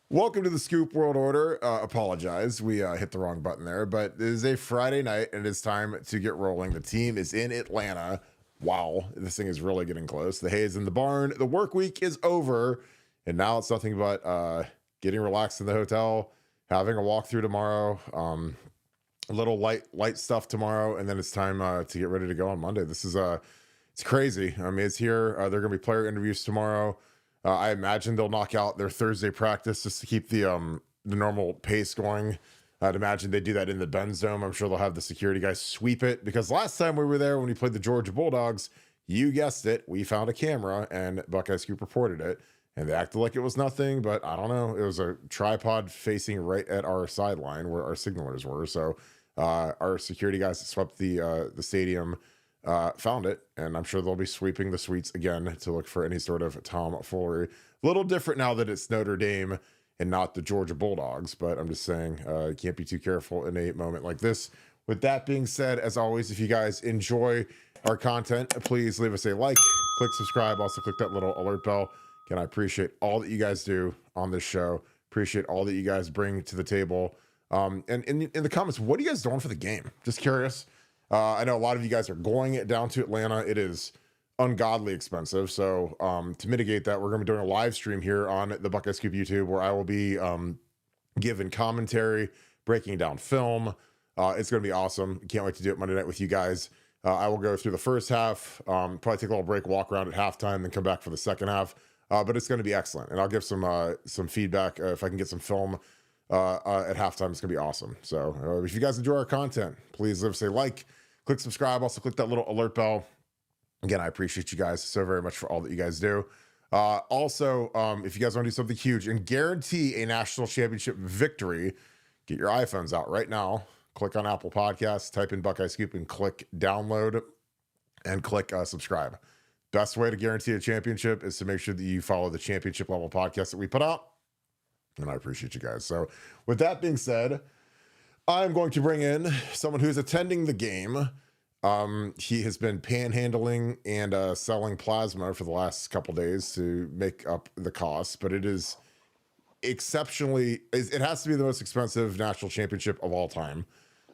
Welcome to the Scoop World Order. Apologize, we hit the wrong button there, but it is a Friday night and it's time to get rolling. The team is in Atlanta. Wow, this thing is really getting close. The hay is in the barn. The work week is over, and now it's nothing but getting relaxed in the hotel, having a walkthrough tomorrow, a little light stuff tomorrow, and then it's time to get ready to go on Monday. This is it's crazy. I mean, it's here. There are going to be player interviews tomorrow. I imagine they'll knock out their Thursday practice just to keep the normal pace going. I'd imagine they do that in the Benz Dome. I'm sure they'll have the security guys sweep it, because last time we were there when we played the Georgia Bulldogs, you guessed it, we found a camera and Buckeye Scoop reported it, and they acted like it was nothing, but I don't know. It was a tripod facing right at our sideline where our signalers were. So our security guys that swept the stadium found it, and I'm sure they'll be sweeping the suites again to look for any sort of tomfoolery. A little different now that it's Notre Dame and not the Georgia Bulldogs, but I'm just saying you can't be too careful in a moment like this. With that being said, as always, if you guys enjoy our content, please leave us a like, click subscribe, also click that little alert bell. Again, I appreciate all that you guys do on this show. Appreciate all that you guys bring to the table. And in the comments, what are you guys doing for the game? Just curious. I know a lot of you guys are going down to Atlanta. It is ungodly expensive. So to mitigate that, we're going to be doing a live stream here on the Buckeye Scoop YouTube, where I will be giving commentary, breaking down film. It's going to be awesome. Can't wait to do it Monday night with you guys. I will go through the first half, probably take a little break, walk around at halftime, then come back for the second half. But it's going to be excellent. And I'll give some feedback if I can get some film at halftime. It's going to be awesome. So if you guys enjoy our content, please leave us a like, click subscribe, also click that little alert bell. Again, I appreciate you guys so very much for all that you guys do. Also, if you guys want to do something huge and guarantee a national championship victory, get your iPhones out right now. Click on Apple Podcasts, type in Buckeye Scoop, and click download and click subscribe. Best way to guarantee a championship is to make sure that you follow the championship level podcast that we put out. And I appreciate you guys. So with that being said, I'm going to bring in someone who's attending the game. He has been panhandling and selling plasma for the last couple days to make up the cost, but it is exceptionally, it has to be the most expensive national championship of all time.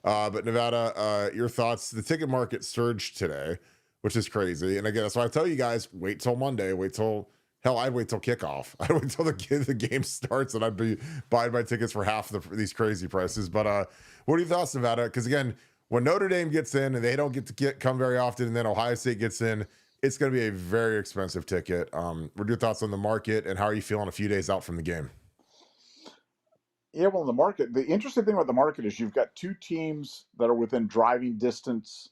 But Nevada, your thoughts? The ticket market surged today, which is crazy. And again, that's why I tell you guys, wait till Monday, I'd wait till kickoff. I'd wait till the game starts, and I'd be buying my tickets for half these crazy prices. But what are your thoughts, Nevada? Because again, when Notre Dame gets in, and they don't get to come very often, and then Ohio State gets in, it's going to be a very expensive ticket. What are your thoughts on the market, and how are you feeling a few days out from the game? Yeah, well, the market, the interesting thing about the market is you've got two teams that are within driving distance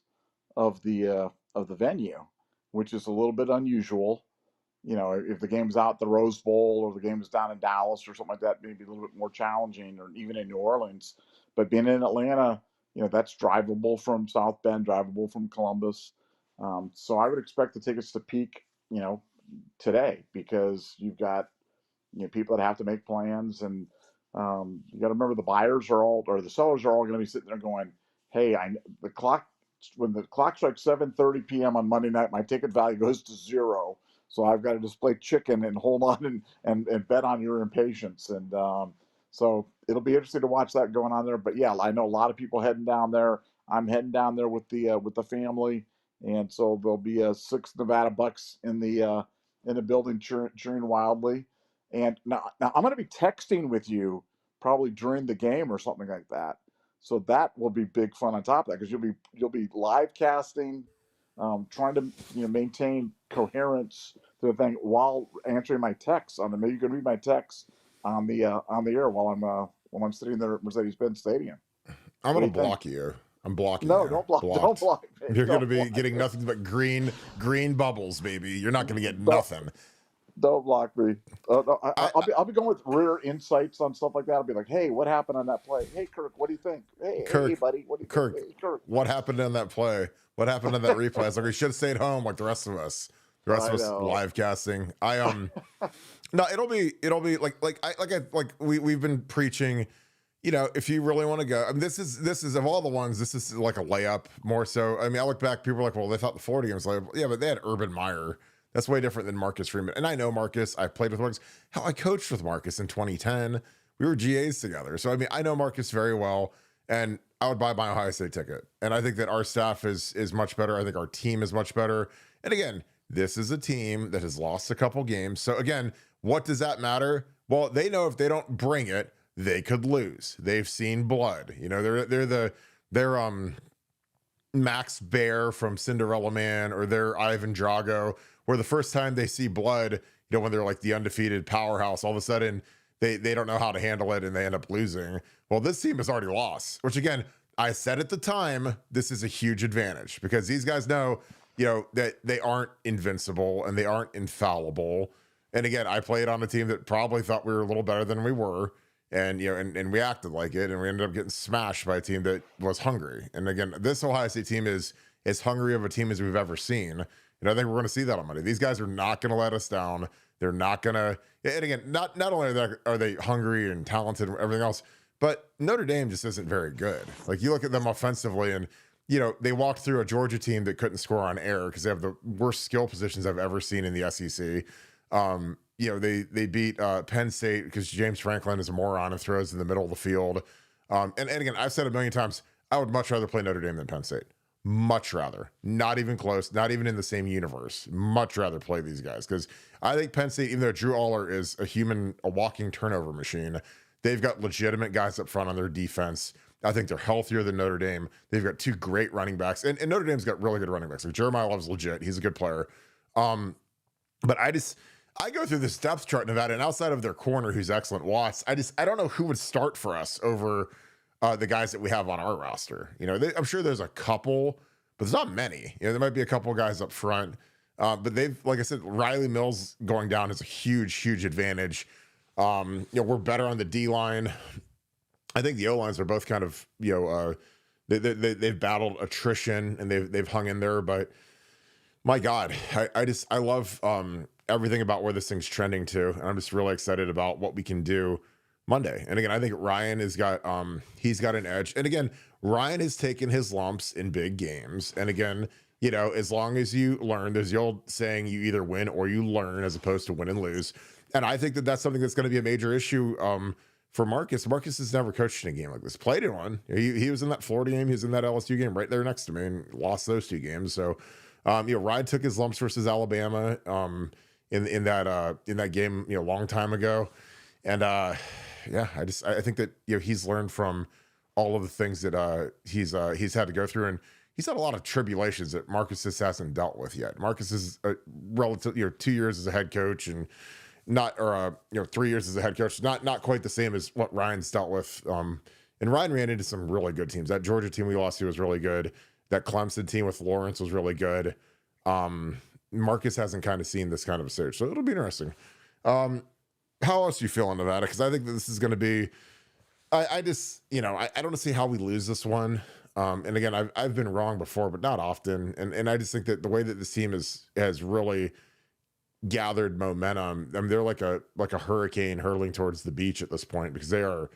of the venue, which is a little bit unusual. You know, if the game's out at the Rose Bowl or the game is down in Dallas or something like that, maybe a little bit more challenging, or even in New Orleans. But being in Atlanta, you know, that's drivable from South Bend, drivable from Columbus. So I would expect the tickets to peak, you know, today, because you've got, you know, people that have to make plans, and you got to remember the buyers are all, or the sellers are all going to be sitting there going, "Hey, the clock when the clock strikes 7:30 p.m. on Monday night, my ticket value goes to zero. So I've got to just play chicken and hold on and bet on your impatience." And so it'll be interesting to watch that going on there. But yeah, I know a lot of people heading down there. I'm heading down there with the family, and so there'll be 6 Nevadabucks in the building cheering wildly. And now I'm going to be texting with you probably during the game or something like that. So that will be big fun on top of that, because you'll be live casting, trying to, you know, maintain coherence to the thing while answering my texts on the. Maybe you can read my texts on the air while I'm sitting there at Mercedes-Benz Stadium. I'm What do going you to think? block you. I'm blocking No, you. don't block. Don't Blocked. block me. You're going to Don't be block getting me. nothing but green bubbles, baby. You're not going to get Don't, nothing. don't block me. No, I, I'll be going with rare insights on stuff like that. I'll be like, "Hey, what happened on that play? Hey, Kirk, what do you think? Hey, Kirk, buddy, what do you think? Kirk, Hey, Kirk." what happened in that play? What happened in that replay? It's like we should have stayed home like the rest of us. The rest I of us know. live casting. No, like we've been preaching. You know, if you really want to go, I mean, this is of all the ones, this is like a layup more so. I mean, I look back, people are like, well, they thought the Florida game was like, yeah, but they had Urban Meyer. That's way different than Marcus Freeman. And I know Marcus. I played with Marcus. Hell, I coached with Marcus in 2010. We were GAs together. So, I mean, I know Marcus very well, and I would buy my Ohio State ticket. And I think that our staff is much better. I think our team is much better. And again, this is a team that has lost a couple games. So again, what does that matter? Well, they know if they don't bring it, they could lose. They've seen blood. You know, they're Max Bear from Cinderella Man, or they're Ivan Drago, where the first time they see blood, you know, when they're like the undefeated powerhouse, all of a sudden they don't know how to handle it and they end up losing. Well, this team has already lost, which again, I said at the time, this is a huge advantage because these guys know, you know, that they aren't invincible and they aren't infallible. And again, I played on a team that probably thought we were a little better than we were. And, you know, and we acted like it, and we ended up getting smashed by a team that was hungry. And again, this Ohio State team is as hungry of a team as we've ever seen. And I think we're going to see that on Monday. These guys are not going to let us down. They're not going to, and again, not only are they hungry and talented and everything else, but Notre Dame just isn't very good. Like, you look at them offensively, and, you know, they walked through a Georgia team that couldn't score on air because they have the worst skill positions I've ever seen in the SEC. You know, they beat Penn State because James Franklin is a moron and throws in the middle of the field. And again, I've said a million times, I would much rather play Notre Dame than Penn State. Much rather. Not even close. Not even in the same universe. Much rather play these guys because I think Penn State, even though Drew Aller is a walking turnover machine, they've got legitimate guys up front on their defense. I think they're healthier than Notre Dame. They've got two great running backs. And Notre Dame's got really good running backs. Like Jeremiah Love's legit. He's a good player. But I go through this depth chart, Nevada, and outside of their corner, who's excellent, Watts, I don't know who would start for us over the guys that we have on our roster. You know, I'm sure there's a couple, but there's not many. You know, there might be a couple guys up front, but they've, like I said, Riley Mills going down is a huge, huge advantage. You know, we're better on the D line. I think the O lines are both kind of, you know, they've battled attrition and they've hung in there, but my God, I love everything about where this thing's trending to, and I'm just really excited about what we can do Monday. And again, I think Ryan has got he's got an edge. And again, Ryan has taken his lumps in big games. And again, you know, as long as you learn, there's the old saying, you either win or you learn, as opposed to win and lose. And I think that that's something that's going to be a major issue for Marcus. Marcus has never coached in a game like this. Played in one. He was in that Florida game. He was in that LSU game right there next to me and lost those two games. So, you know, Ryan took his lumps versus Alabama in that game, you know, a long time ago. And yeah, I think that, you know, he's learned from all of the things that he's had to go through, and he's had a lot of tribulations that Marcus just hasn't dealt with yet. Marcus is relative, you know, 2 years as a head coach and not, or you know, 3 years as a head coach, not quite the same as what Ryan's dealt with. And Ryan ran into some really good teams. That Georgia team we lost to was really good. That Clemson team with Lawrence was really good. Marcus hasn't kind of seen this kind of a surge, so it'll be interesting. How else are you feeling, Nevada? Because I think that this is going to be, I just, you know, I don't see how we lose this one. And again, I've been wrong before, but not often. And I just think that the way that this team has really gathered momentum, I mean, they're like a hurricane hurtling towards the beach at this point, because they are,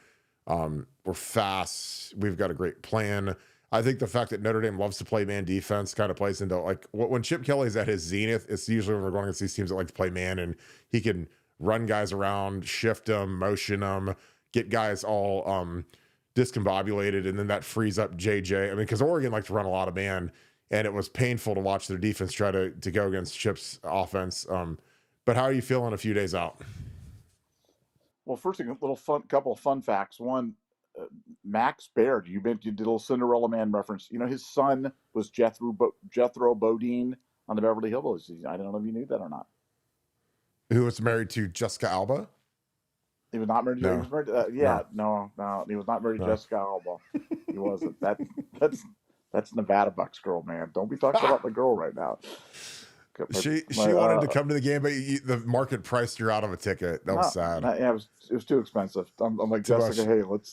we're fast. We've got a great plan. I think the fact that Notre Dame loves to play man defense kind of plays into, like, when Chip Kelly's at his zenith, it's usually when we're going against these teams that like to play man, and he can run guys around, shift them, motion them, get guys all discombobulated, and then that frees up JJ. I mean, because Oregon likes to run a lot of man, and it was painful to watch their defense try to go against Chip's offense. But how are you feeling a few days out? Well, first thing, couple of fun facts. One, Max Baird, you did a little Cinderella Man reference. You know, his son was Jethro Bodine on the Beverly Hillbillies. I don't know if you knew that or not. Who was married to Jessica Alba? He was not married. No. He was married. No, he was not married to Jessica Alba. He wasn't. That's Nevadabuck's girl, man. Don't be talking about the girl right now. She wanted to come to the game, but the market priced her out of a ticket. That was sad. Yeah, it was too expensive. I'm like, Jessica, hey, let's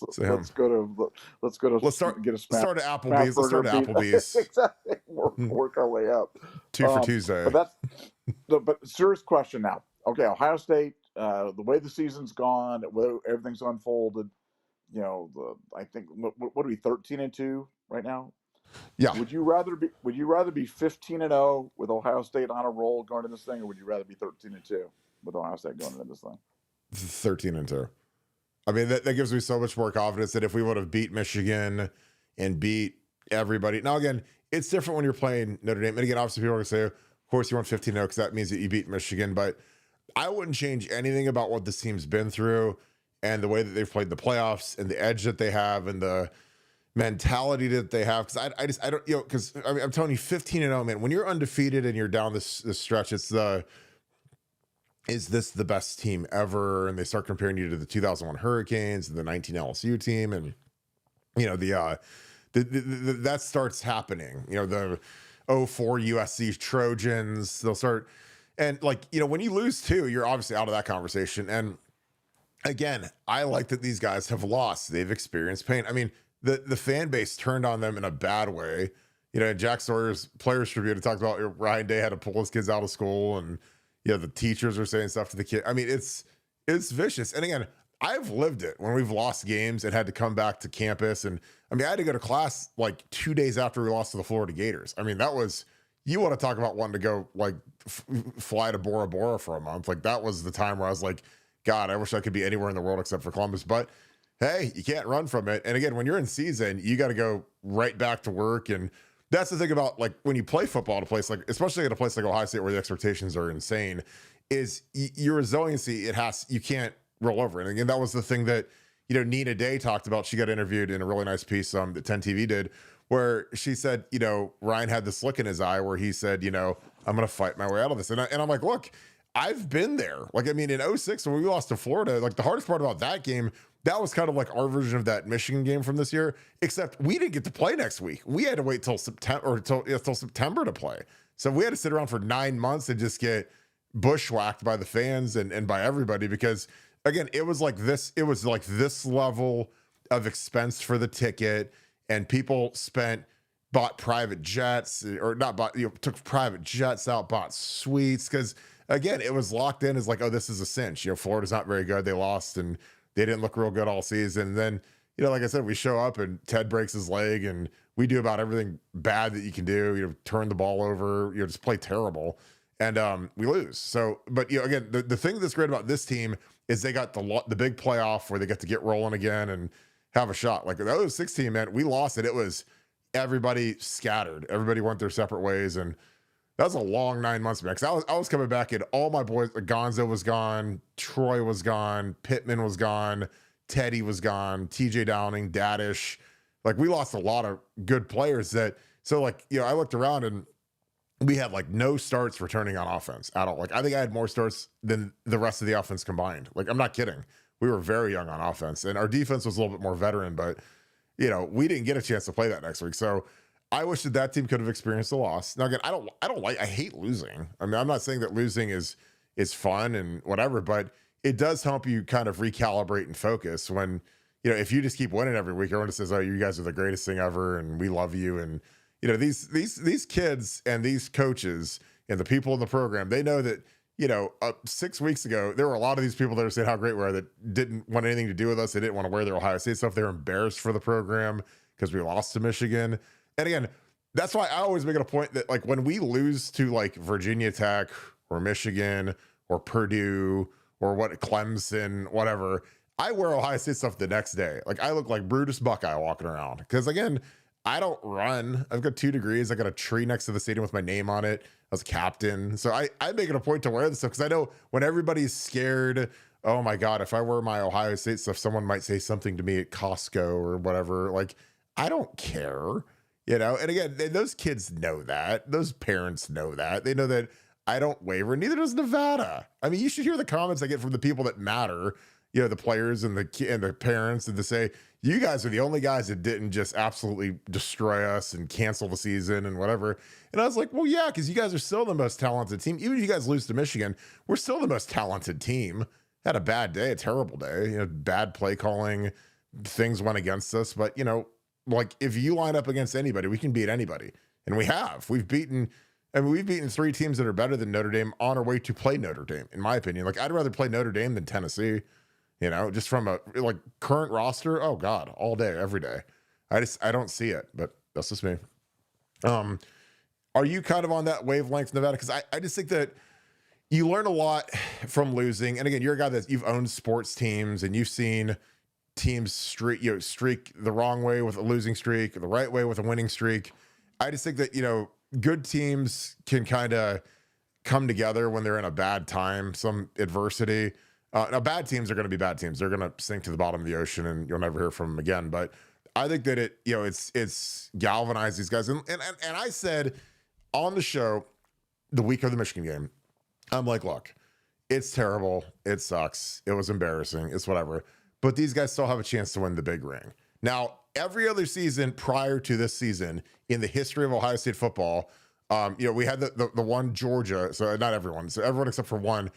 go to let's start get a start at Applebee's. Let's start at Applebee's. Exactly. Work our way up. 2 for Tuesday. But serious question now. Okay, Ohio State. The way the season's gone, the way everything's unfolded. You know, I think what are we 13-2 right now? Yeah. Would you rather be 15-0 with Ohio State on a roll going into this thing, or would you rather be 13-2 with Ohio State going into this thing? 13-2. I mean, that gives me so much more confidence that if we would have beat Michigan and beat everybody. Now, again, it's different when you're playing Notre Dame. And again, obviously, people are going to say, of course, you want 15-0 because that means that you beat Michigan. But I wouldn't change anything about what this team's been through and the way that they've played the playoffs and the edge that they have and the mentality that they have. Because I don't, because I mean, I'm telling you, 15-0, man, when you're undefeated and you're down this stretch, it's is this the best team ever? And they start comparing you to the 2001 Hurricanes and the 19 LSU team. And, that starts happening, the 04 USC Trojans, they'll start. And when you lose too, you're obviously out of that conversation. And again, I like that these guys have lost. They've experienced pain. I mean, the fan base turned on them in a bad way. Jack Sawyer's Players Tribune talked about Ryan Day had to pull his kids out of school, and the teachers are saying stuff to the kid. I mean, it's vicious. And again, I've lived it when we've lost games and had to come back to campus. And I mean, I had to go to class like 2 days after we lost to the Florida Gators. I mean, that was, you want to talk about wanting to go fly to Bora Bora for a month. Like, that was the time where I was like, God, I wish I could be anywhere in the world except for Columbus. But hey, you can't run from it. And again, when you're in season, you got to go right back to work. And that's the thing about when you play football at a place especially at a place like Ohio State where the expectations are insane, is your resiliency. You can't roll over. And again, that was the thing that, Nina Day talked about. She got interviewed in a really nice piece that 10 TV did, where she said, Ryan had this look in his eye where he said, I'm going to fight my way out of this. And I'm like, look, I've been there. In 06, when we lost to Florida, the hardest part about that game, that was kind of like our version of that Michigan game from this year, except we didn't get to play next week. We had to wait till September to play. So we had to sit around for 9 months and just get bushwhacked by the fans and by everybody, because again, it was like this level of expense for the ticket, and people bought private jets, or not bought, took private jets out, bought suites. Cause again, it was locked in as like, oh, this is a cinch. Florida's not very good. They lost and they didn't look real good all season. And then, like I said, we show up and Ted breaks his leg and we do about everything bad that you can do, turn the ball over, just play terrible. And we lose. So, but again, the thing that's great about this team is they got the big playoff where they get to get rolling again and have a shot. Like the 06 team, man, we lost it. It was everybody scattered. Everybody went their separate ways. And that was a long 9 months, man. Because I was coming back and all my boys, Gonzo was gone, Troy was gone, Pittman was gone, Teddy was gone, TJ Downing, Daddish. We lost a lot of good players I looked around and we had no starts returning on offense at all. I think I had more starts than the rest of the offense combined. I'm not kidding. We were very young on offense, and our defense was a little bit more veteran, but we didn't get a chance to play that next week. So I wish that team could have experienced a loss. Now again, I hate losing. I mean, I'm not saying that losing is fun and whatever, but it does help you kind of recalibrate and focus when, if you just keep winning every week, everyone just says, oh, you guys are the greatest thing ever and we love you. And these kids and these coaches and the people in the program, they know that, 6 weeks ago, there were a lot of these people that are saying how great we are that didn't want anything to do with us. They didn't want to wear their Ohio State stuff. They were embarrassed for the program because we lost to Michigan. And again, that's why I always make it a point that when we lose to Virginia Tech or Michigan or Purdue or Clemson, whatever, I wear Ohio State stuff the next day. I look like Brutus Buckeye walking around. Because again, I don't run. I've got 2 degrees. I got a tree next to the stadium with my name on it. I was a captain. So I make it a point to wear this stuff because I know when everybody's scared, oh my God, if I wear my Ohio State stuff, someone might say something to me at Costco or whatever. I don't care, And again, those kids know that. Those parents know that. They know that I don't waver. Neither does Nevada. I mean, you should hear the comments I get from the people that matter, the players and the parents, and to say, you guys are the only guys that didn't just absolutely destroy us and cancel the season and whatever. And I was like, well, yeah, because you guys are still the most talented team. Even if you guys lose to Michigan, we're still the most talented team. Had a bad day, a terrible day, bad play calling, things went against us. But, if you line up against anybody, we can beat anybody. And we have. We've beaten 3 teams that are better than Notre Dame on our way to play Notre Dame, in my opinion. I'd rather play Notre Dame than Tennessee. Just from a current roster. Oh God, all day, every day. I don't see it, but that's just me. Um, are you kind of on that wavelength, Nevada? Because I just think that you learn a lot from losing. And again, you're a guy that you've owned sports teams and you've seen teams streak the wrong way with a losing streak, the right way with a winning streak. I just think that, good teams can kind of come together when they're in a bad time, some adversity. Now, bad teams are going to be bad teams. They're going to sink to the bottom of the ocean, and you'll never hear from them again. But I think that it's galvanized these guys. And I said on the show the week of the Michigan game, I'm like, look, it's terrible. It sucks. It was embarrassing. It's whatever. But these guys still have a chance to win the big ring. Now, every other season prior to this season in the history of Ohio State football, we had the one Georgia, so not everyone, so everyone except for one,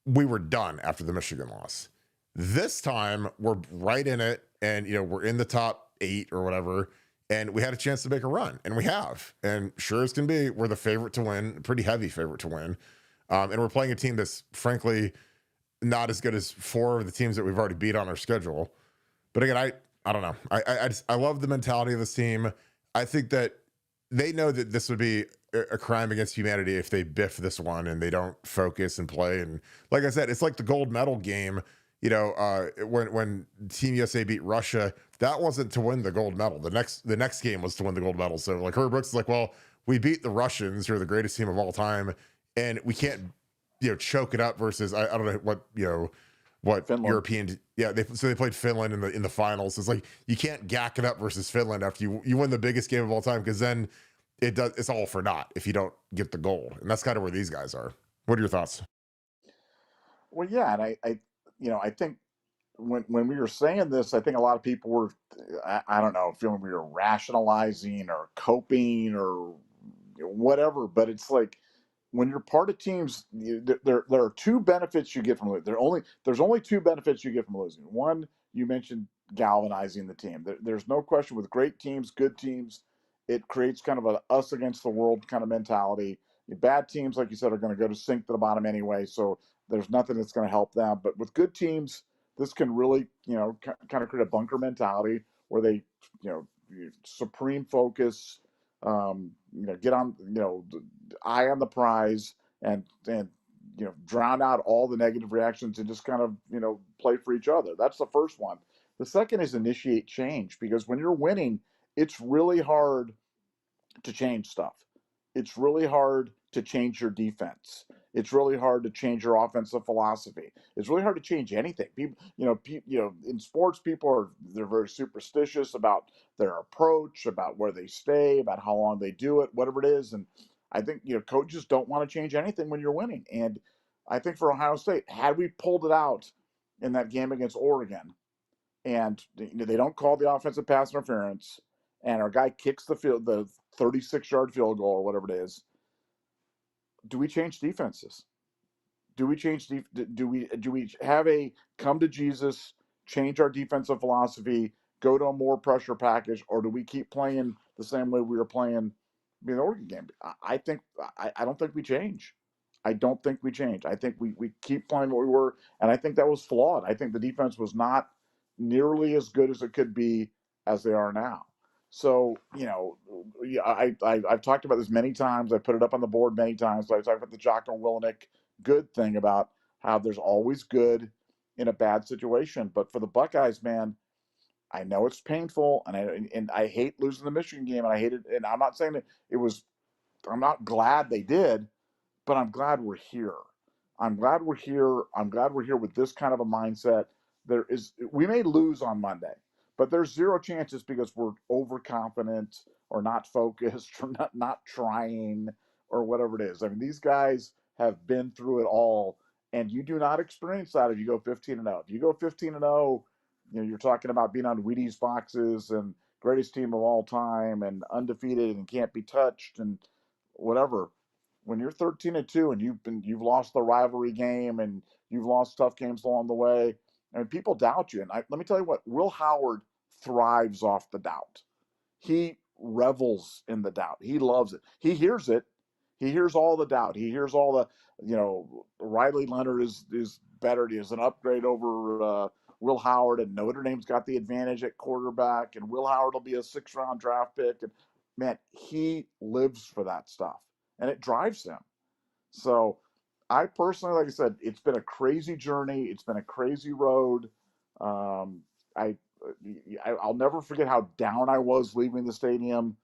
we were done after the Michigan loss. This time we're right in it, and we're in the top 8 or whatever, and we had a chance to make a run, and we have. And sure as can be, we're the favorite to win, pretty heavy favorite to win, and we're playing a team that's frankly not as good as 4 of the teams that we've already beat on our schedule. But again, I don't know. I love the mentality of this team. I think that they know that this would be a crime against humanity if they biff this one and they don't focus and play. And like I said, it's like the gold medal game. When Team USA beat Russia, that wasn't to win the gold medal. The next game was to win the gold medal. So like Herb Brooks is like, well, we beat the Russians, who are the greatest team of all time, and we can't choke it up versus I don't know what Finland. European. Yeah, they played Finland in the finals. It's like you can't gack it up versus Finland after you win the biggest game of all time, because then it's all for naught if you don't get the gold. And that's kind of where these guys are. What are your thoughts? Well, yeah, and I think when we were saying this, I think a lot of people were, I don't know, feeling we were rationalizing or coping or whatever. But it's like when you're part of teams, there are 2 benefits you get from losing. There's only 2 benefits you get from losing. One, you mentioned galvanizing the team. There's no question with great teams, good teams, it creates kind of a us against the world kind of mentality. Bad teams, like you said, are going to go to sink to the bottom anyway. So there's nothing that's going to help them. But with good teams, this can really, kind of create a bunker mentality where they, supreme focus, get on, eye on the prize, and drown out all the negative reactions and just kind of, play for each other. That's the first one. The second is initiate change, because when you're winning, it's really hard to change stuff. It's really hard to change your defense. It's really hard to change your offensive philosophy. It's really hard to change anything. People, in sports, they're very superstitious about their approach, about where they stay, about how long they do it, whatever it is. And I think coaches don't want to change anything when you're winning. And I think for Ohio State, had we pulled it out in that game against Oregon, and they don't call the offensive pass interference, and our guy kicks the 36-yard field goal or whatever it is, do we change defenses? Do we change? Do we have a come to Jesus, change our defensive philosophy, go to a more pressure package, or do we keep playing the same way we were playing in the Oregon game? I think I don't think we change. I don't think we change. I think we keep playing what we were, and I think that was flawed. I think the defense was not nearly as good as it could be as they are now. So, I've talked about this many times. I put it up on the board many times. So I talked about the Jocko Willenick good thing about how there's always good in a bad situation. But for the Buckeyes, man, I know it's painful, and I hate losing the Michigan game, and I hate it. And I'm not saying that it was. I'm not glad they did, but I'm glad we're here. I'm glad we're here. I'm glad we're here with this kind of a mindset. We may lose on Monday, but there's 0 chances because we're overconfident or not focused or not trying or whatever it is. I mean, these guys have been through it all, and you do not experience that if you go 15-0. If you go 15-0, you're talking about being on Wheaties boxes and greatest team of all time and undefeated and can't be touched and whatever. When you're 13-2 and you've lost the rivalry game and you've lost tough games along the way, I mean, people doubt you. And let me tell you what, Will Howard thrives off the doubt. He revels in the doubt. He loves it. He hears it. He hears all the doubt. He hears all the, Riley Leonard is better. He is an upgrade over Will Howard, and Notre Dame's got the advantage at quarterback, and Will Howard will be a 6th-round draft pick. And man, he lives for that stuff, and it drives him. So I personally, like I said, it's been a crazy journey. It's been a crazy road. Um, I, I'll never forget how down I was leaving the stadium,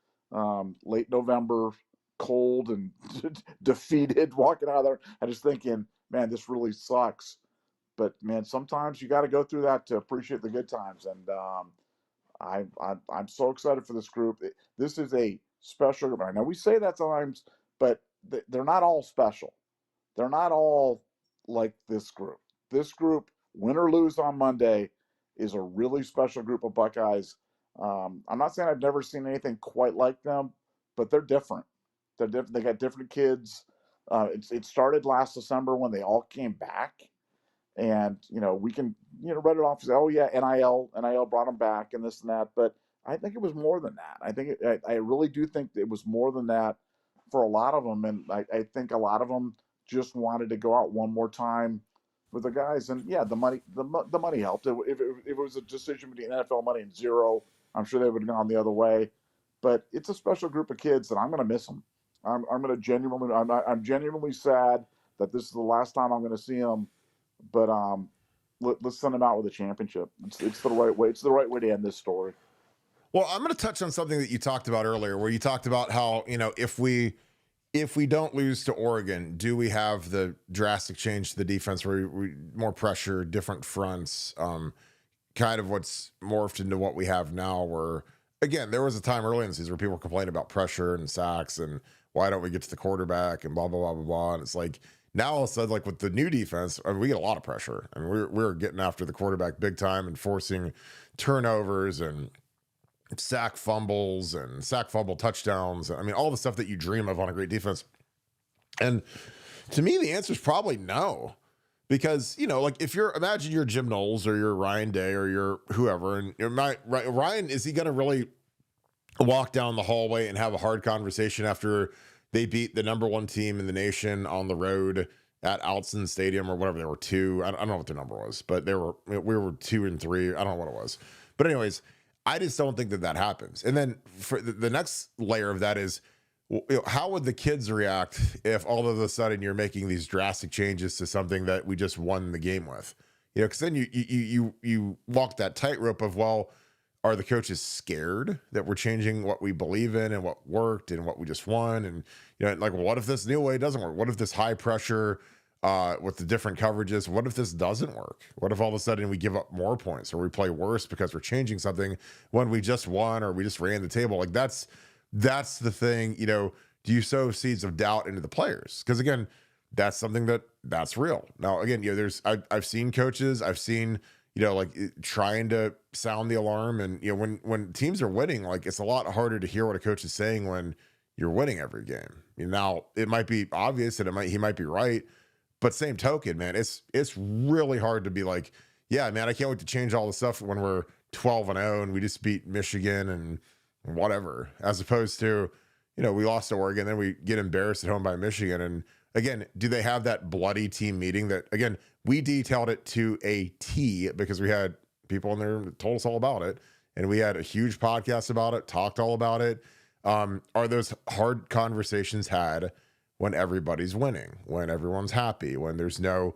late November, cold and defeated, walking out of there. I just thinking, man, this really sucks. But man, sometimes you got to go through that to appreciate the good times. And I'm so excited for this group. This is a special group. I know we say that sometimes, but they're not all special. They're not all like this group. This group, win or lose on Monday, is a really special group of Buckeyes. I'm not saying I've never seen anything quite like them, but they're different. They're different. They got different kids. It started last December when they all came back, and we can write it off and say, oh yeah, NIL brought them back and this and that. But I think it was more than that. I really do think it was more than that for a lot of them, and I think a lot of them just wanted to go out one more time with the guys. And yeah, the money helped. If it was a decision between NFL money and zero, I'm sure they would have gone the other way. But it's a special group of kids that I'm going to miss them. I'm going to I'm genuinely sad that this is the last time I'm going to see them. But let's send them out with a championship. It's the right way. It's the right way to end this story. Well, I'm going to touch on something that you talked about earlier, where you talked about how, if we don't lose to Oregon, do we have the drastic change to the defense where we more pressure, different fronts, kind of what's morphed into what we have now, where, again, there was a time early in the season where people were complaining about pressure and sacks and why don't we get to the quarterback and blah, blah, blah, blah, blah. And it's like, now all of a sudden, like with the new defense, I mean, we get a lot of pressure, and we're getting after the quarterback big time and forcing turnovers and sack fumbles and sack fumble touchdowns. I mean, all the stuff that you dream of on a great defense. And to me, the answer is probably no, because, like if imagine you're Jim Knowles or you're Ryan Day or you're whoever, and Ryan, is he going to really walk down the hallway and have a hard conversation after they beat the number one team in the nation on the road at Altson Stadium or whatever? They were two. I don't know what their number was, but we were 2 and 3. I don't know what it was, but anyways, I just don't think that happens. And then for the next layer of that is, how would the kids react if all of a sudden you're making these drastic changes to something that we just won the game with? Because then you walk that tightrope of, well, are the coaches scared that we're changing what we believe in and what worked and what we just won? And, like, what if this new way doesn't work? What if this high pressure with the different coverages, what if this doesn't work? What if all of a sudden we give up more points or we play worse because we're changing something when we just won or we just ran the table? Like, that's the thing. Do you sow seeds of doubt into the players? Because again, that's something that's real. Now, again, I've seen coaches, I've seen, like trying to sound the alarm, and when teams are winning, like it's a lot harder to hear what a coach is saying when you're winning every game. Now it might be obvious and he might be right, but same token, man, it's really hard to be like, yeah, man, I can't wait to change all the stuff when we're 12-0 and we just beat Michigan and whatever, as opposed to, we lost to Oregon, then we get embarrassed at home by Michigan. And again, do they have that bloody team meeting that, again, we detailed it to a T because we had people in there that told us all about it, and we had a huge podcast about it, talked all about it. Are those hard conversations had when everybody's winning, when everyone's happy, when there's no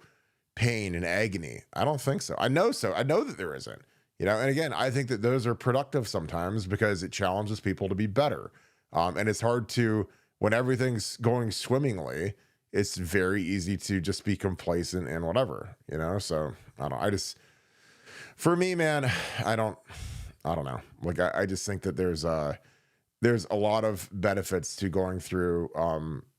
pain and agony? I don't think so. I know that there isn't. And again, I think that those are productive sometimes because it challenges people to be better. And it's hard to, when everything's going swimmingly, it's very easy to just be complacent and whatever, So I don't. For me, man, I don't know. Like I just think that there's a lot of benefits to going through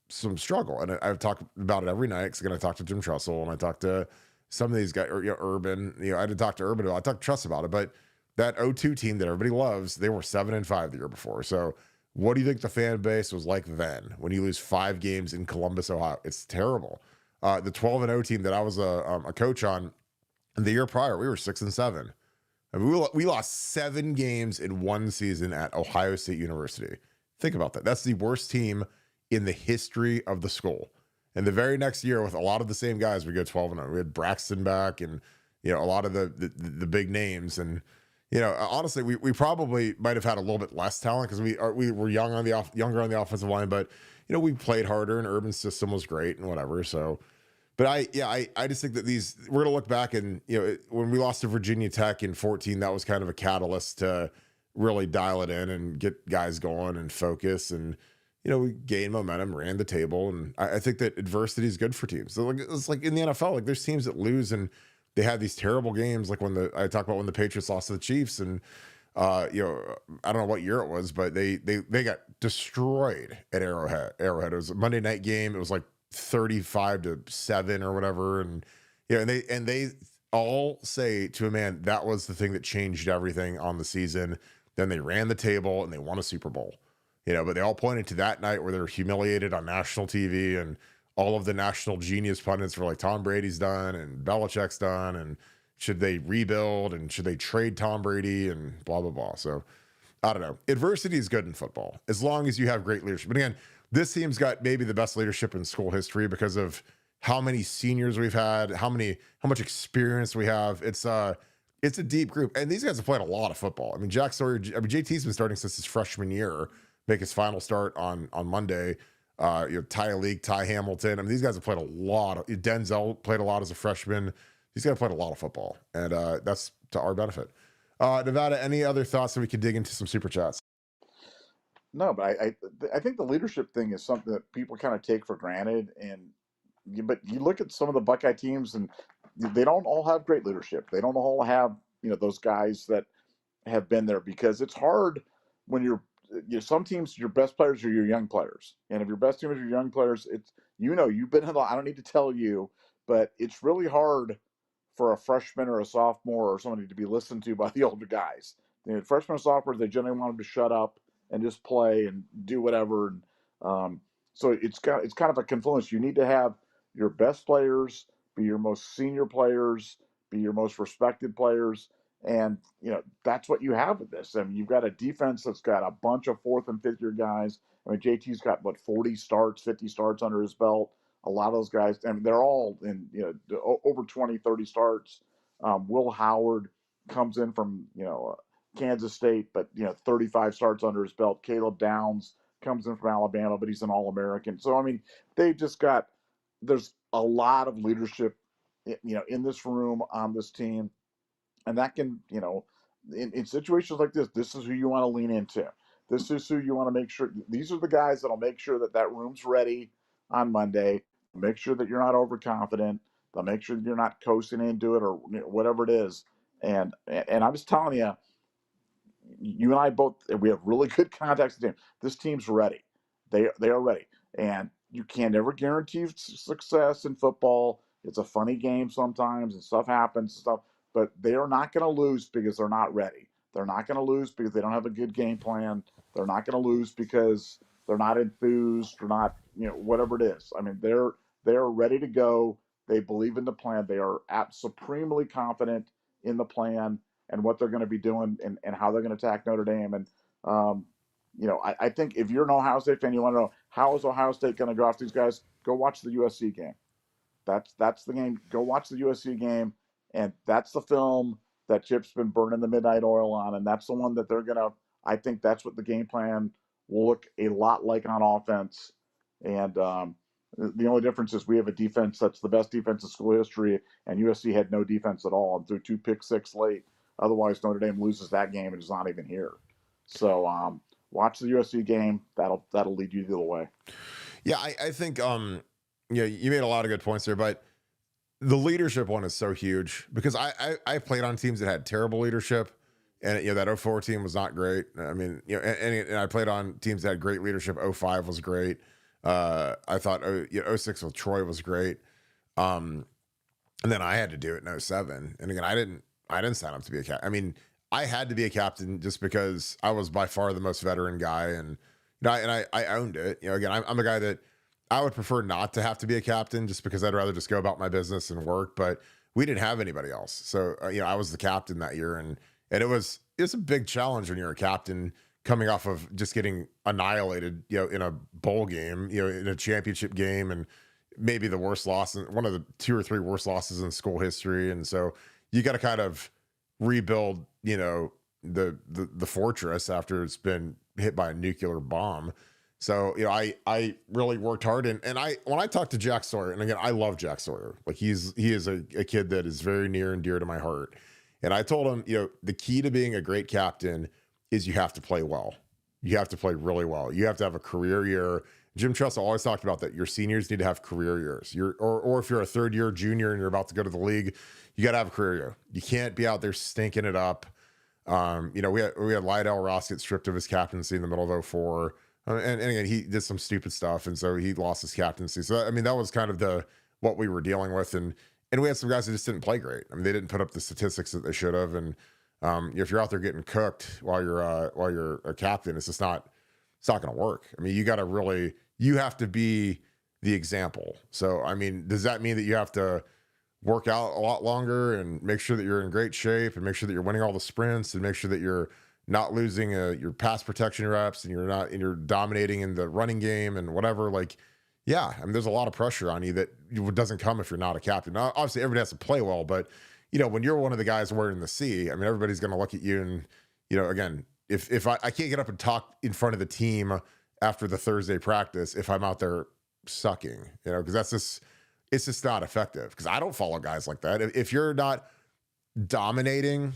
some struggle, and I've talked about it every night because I talk to Jim Trussell and I talk to some of these guys, or Urban. I had to talk to Urban. I talked to Truss about it, but that 0-2 team that everybody loves, they were 7-5 the year before. So what do you think the fan base was like then when you lose 5 games in Columbus, Ohio? It's terrible. The 12-0 team that I was a coach on the year prior, we were 6-7. I mean, we lost 7 games in one season at Ohio State University. Think about that. That's the worst team in the history of the school. And the very next year, with a lot of the same guys, we go 12-0. We had Braxton back and a lot of the big names, and Honestly, we probably might have had a little bit less talent because we were younger on the offensive line, but we played harder and Urban's system was great and whatever. So, but I just think that we're gonna look back and when we lost to Virginia Tech in 14, that was kind of a catalyst to really dial it in and get guys going and focus and we gained momentum, ran the table, and I think that adversity is good for teams. So it's like in the NFL, like there's teams that lose and they have these terrible games, like I talk about when the Patriots lost to the Chiefs, and I don't know what year it was, but they got destroyed at Arrowhead. It was a Monday night game. It was like 35-7 or whatever, and and they all say to a man that was the thing that changed everything on the season. Then they ran the table and they won a Super Bowl. But they all pointed to that night where they were humiliated on national TV, and all of the national genius pundits were like, Tom Brady's done and Belichick's done, and should they rebuild and should they trade Tom Brady and blah, blah, blah. So I don't know. Adversity is good in football as long as you have great leadership. But again, this team's got maybe the best leadership in school history because of how many seniors we've had, how much experience we have. It's a deep group, and these guys have played a lot of football. I mean, Jack Sawyer, JT's been starting since his freshman year, make his final start on Monday. Ty League, Ty Hamilton. I mean, these guys have played a lot. Denzel played a lot as a freshman. These guys played a lot of football, and that's to our benefit. Nevada, any other thoughts that we could dig into some super chats? No, but I think the leadership thing is something that people kind of take for granted, but you look at some of the Buckeye teams, and they don't all have great leadership. They don't all have those guys that have been there, because it's hard when some teams, your best players are your young players, and if your best team is your young players, it's you've been in I don't need to tell you, but it's really hard for a freshman or a sophomore or somebody to be listened to by the older guys. Freshmen and sophomores, they generally want them to shut up and just play and do whatever. And so it's kind of a confluence. You need to have your best players be your most senior players, be your most respected players, and that's what you have with this. I mean, you've got a defense that's got a bunch of fourth and fifth year guys. I mean, JT's got 40 starts, 50 starts under his belt. A lot of those guys, I mean, they're all in over 20, 30 starts. Will Howard comes in from Kansas State, but 35 starts under his belt. Caleb Downs comes in from Alabama, but he's an All-American. So I mean, there's a lot of leadership in this room on this team, and that can in situations like this is who you want to lean into. This is who you want to make sure. These are the guys that'll make sure that room's ready on Monday. Make sure that you're not overconfident. They'll make sure that you're not coasting into it or whatever it is. And I'm just telling you, you and I both, we have really good contacts with the team. This team's ready. They are ready. And you can never guarantee success in football. It's a funny game sometimes, and stuff happens and stuff. But they are not going to lose because they're not ready. They're not going to lose because they don't have a good game plan. They're not going to lose because they're not enthused or not, whatever it is. I mean, they're ready to go. They believe in the plan. They are supremely confident in the plan and what they're going to be doing and how they're going to attack Notre Dame. And, I think if you're an Ohio State fan, you want to know, how is Ohio State going to go after these guys? Go watch the USC game. That's the game. Go watch the USC game. And that's the film that Chip's been burning the midnight oil on. And that's the one that I think that's what the game plan will look a lot like on offense. And the only difference is we have a defense that's the best defense in school history, and USC had no defense at all and threw 2 pick-six late. Otherwise, Notre Dame loses that game and is not even here. So watch the USC game. That'll lead you the other way. Yeah, I think you made a lot of good points there, but the leadership one is so huge because I played on teams that had terrible leadership, and that 04 team was not great. I mean, and I played on teams that had great leadership. 05 was great. I thought 06 with Troy was great. And then I had to do it in 07. And again, I didn't sign up to be a captain. I mean, I had to be a captain just because I was by far the most veteran guy, and I owned it. Again, I'm a guy that I would prefer not to have to be a captain just because I'd rather just go about my business and work. But we didn't have anybody else, so I was the captain that year, and it's a big challenge when you're a captain coming off of just getting annihilated, in a bowl game, in a championship game, and maybe the worst loss, one of the 2 or 3 worst losses in school history. And so you got to kind of rebuild, the fortress after it's been hit by a nuclear bomb. So, I really worked hard, and when I talked to Jack Sawyer, and again, I love Jack Sawyer. Like he is a kid that is very near and dear to my heart. And I told him, the key to being a great captain is you have to play well. You have to play really well. You have to have a career year. Jim Tressel always talked about that. Your seniors need to have career years. Or if you're a third year junior and you're about to go to the league, you got to have a career year. You can't be out there stinking it up. We had Lydell Ross get stripped of his captaincy in the middle of 04. And again, he did some stupid stuff, and so he lost his captaincy. So I mean, that was kind of what we were dealing with, and we had some guys that just didn't play great. I mean, they didn't put up the statistics that they should have, and if you're out there getting cooked while you're a captain, it's not going to work. I mean, you have to be the example. So I mean, does that mean that you have to work out a lot longer and make sure that you're in great shape and make sure that you're winning all the sprints and make sure that you're not losing your pass protection reps and you're dominating in the running game and whatever? Like, yeah, I mean, there's a lot of pressure on you that doesn't come if you're not a captain. Now, obviously everybody has to play well, but when you're one of the guys wearing the C, I mean, everybody's going to look at you and, again, if I can't get up and talk in front of the team after the Thursday practice, if I'm out there sucking, because it's just not effective, because I don't follow guys like that. If you're not dominating,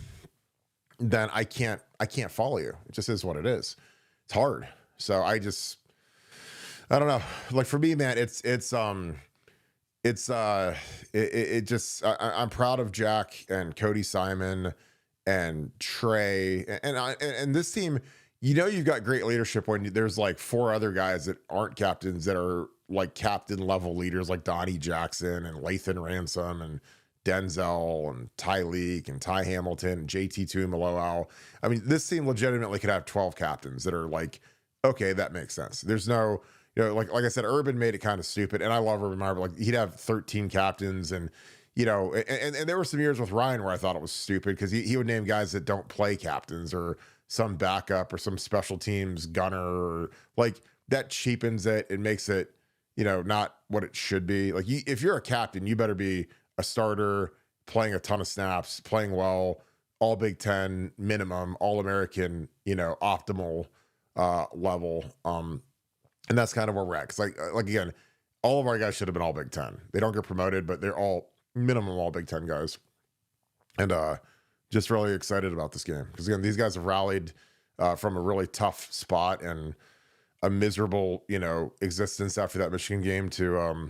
then I can't follow you. It just is what it is. It's hard. So I don't know. Like for me, man, I'm proud of Jack and Cody Simon and Trey and this team. You've got great leadership when there's like 4 other guys that aren't captains that are like captain level leaders, like Donnie Jackson and Lathan Ransom and Denzel and Tyleek and Ty Hamilton and JT Tuimoloau. I mean, this team legitimately could have 12 captains that are like, okay, that makes sense. There's no, like I said, Urban made it kind of stupid, and I love Urban Meyer, but like he'd have 13 captains, and and there were some years with Ryan where I thought it was stupid because he would name guys that don't play captains or some backup or some special teams gunner, or like that cheapens it and makes it, not what it should be. Like if you're a captain, you better be a starter, playing a ton of snaps, playing well, all Big Ten minimum, all American, optimal level. And that's kind of where we're at. Cause like again, all of our guys should have been all Big Ten. They don't get promoted, but they're all minimum all Big Ten guys. And just really excited about this game. Cause again, these guys have rallied from a really tough spot and a miserable, existence after that Michigan game to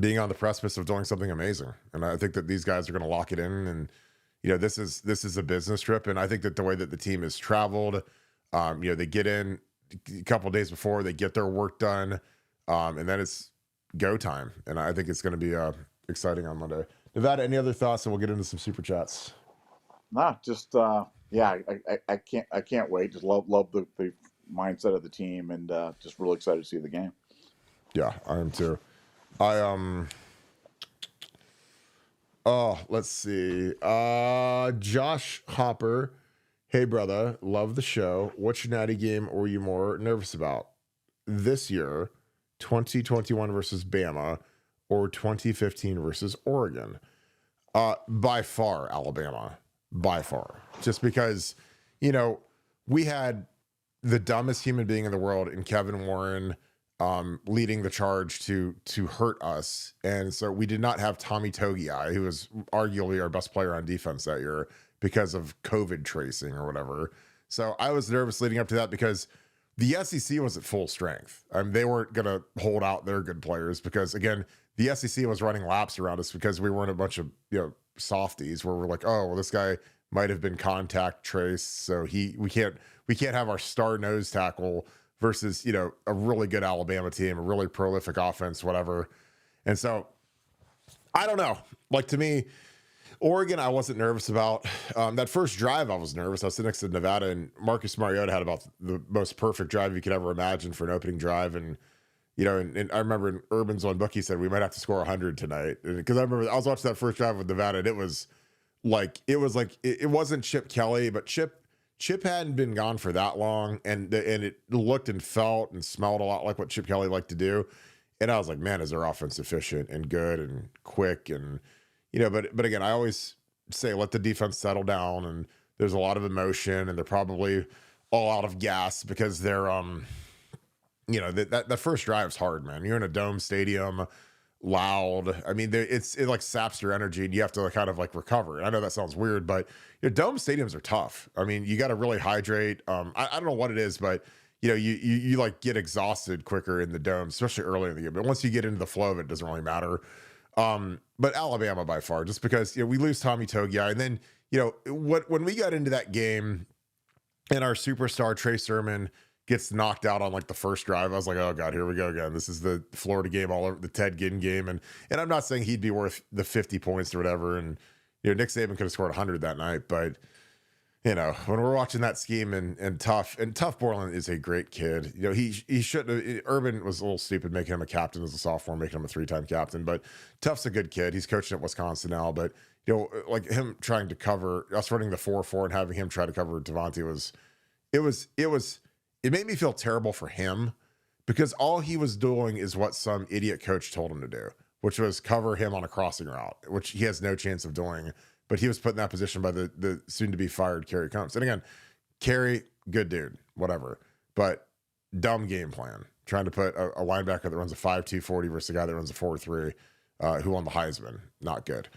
being on the precipice of doing something amazing. And I think that these guys are going to lock it in. And, this is a business trip. And I think that the way that the team has traveled, they get in a couple of days before, they get their work done, and then it's go time. And I think it's going to be exciting on Monday. Nevada, any other thoughts? And we'll get into some super chats. Nah, just yeah, I can't wait. Just love the mindset of the team, and just really excited to see the game. Yeah, I am too. Let's see. Josh Hopper. Hey, brother, love the show. Which Natty game were you more nervous about this year, 2021 versus Bama, or 2015 versus Oregon? By far, Alabama. By far. Just because, we had the dumbest human being in the world in Kevin Warren leading the charge to hurt us. And so we did not have Tommy Togiai, who was arguably our best player on defense that year, because of COVID tracing or whatever. So I was nervous leading up to that because the SEC was at full strength. They weren't going to hold out their good players because, again, the SEC was running laps around us because we weren't a bunch of, softies where we're like, oh, well, this guy might have been contact traced, so we can't have our star nose tackle versus, a really good Alabama team, a really prolific offense, whatever. And so I don't know. Like, to me, Oregon, I wasn't nervous about. That first drive, I was nervous. I was sitting next to Nevada, and Marcus Mariota had about the most perfect drive you could ever imagine for an opening drive. And, and I remember in Urban's one book, he said, we might have to score 100 tonight. Because I remember I was watching that first drive with Nevada, and it wasn't Chip Kelly, but Chip hadn't been gone for that long. And it looked and felt and smelled a lot like what Chip Kelly liked to do. And I was like, man, is their offense efficient and good and quick and, but again, I always say, let the defense settle down and There's a lot of emotion, and they're probably all out of gas because they're that first drive's hard, man. You're in a dome stadium, loud. I mean, it like saps your energy, and you have to like, kind of like recover. I know that sounds weird, but dome stadiums are tough. I mean, you got to really hydrate. I don't know what it is, but you like get exhausted quicker in the dome, especially early in the game. But once you get into the flow of it, it doesn't really matter. But Alabama by far, just because we lose Tommy Togiai, and then when we got into that game, and our superstar Trey Sermon gets knocked out on like the first drive, I was like, oh god, here we go again. This is the Florida game all over, the Ted Ginn game, and I'm not saying he'd be worth the 50 points or whatever, and Nick Saban could have scored 100 that night, but when we're watching that scheme and Tough Borland is a great kid. He shouldn't have. Urban was a little stupid making him a captain as a sophomore, making him a 3-time captain, but Tough's a good kid. He's coaching at Wisconsin now, but like him trying to cover us running the 4-4 and having him try to cover Devontae it made me feel terrible for him, because all he was doing is what some idiot coach told him to do, which was cover him on a crossing route, which he has no chance of doing. But he was put in that position by the soon-to-be fired Kerry Combs. And again, Kerry, good dude, whatever. But dumb game plan. Trying to put a linebacker that runs a 5.2 40 versus a guy that runs a 4.3 who won the Heisman. Not good.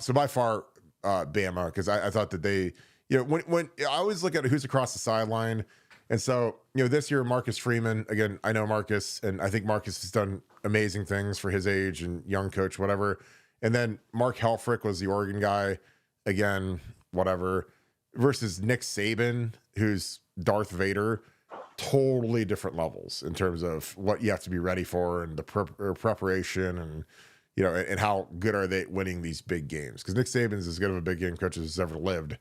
So by far, Bama, because I thought that they, when I always look at who's across the sideline. And so, this year, Marcus Freeman, again, I know Marcus, and I think Marcus has done amazing things for his age and young coach, whatever. And then Mark Helfrich was the Oregon guy, again, whatever, versus Nick Saban, who's Darth Vader. Totally different levels in terms of what you have to be ready for and the preparation, and and how good are they winning these big games, because Nick Saban's as good of a big game coach as has ever lived.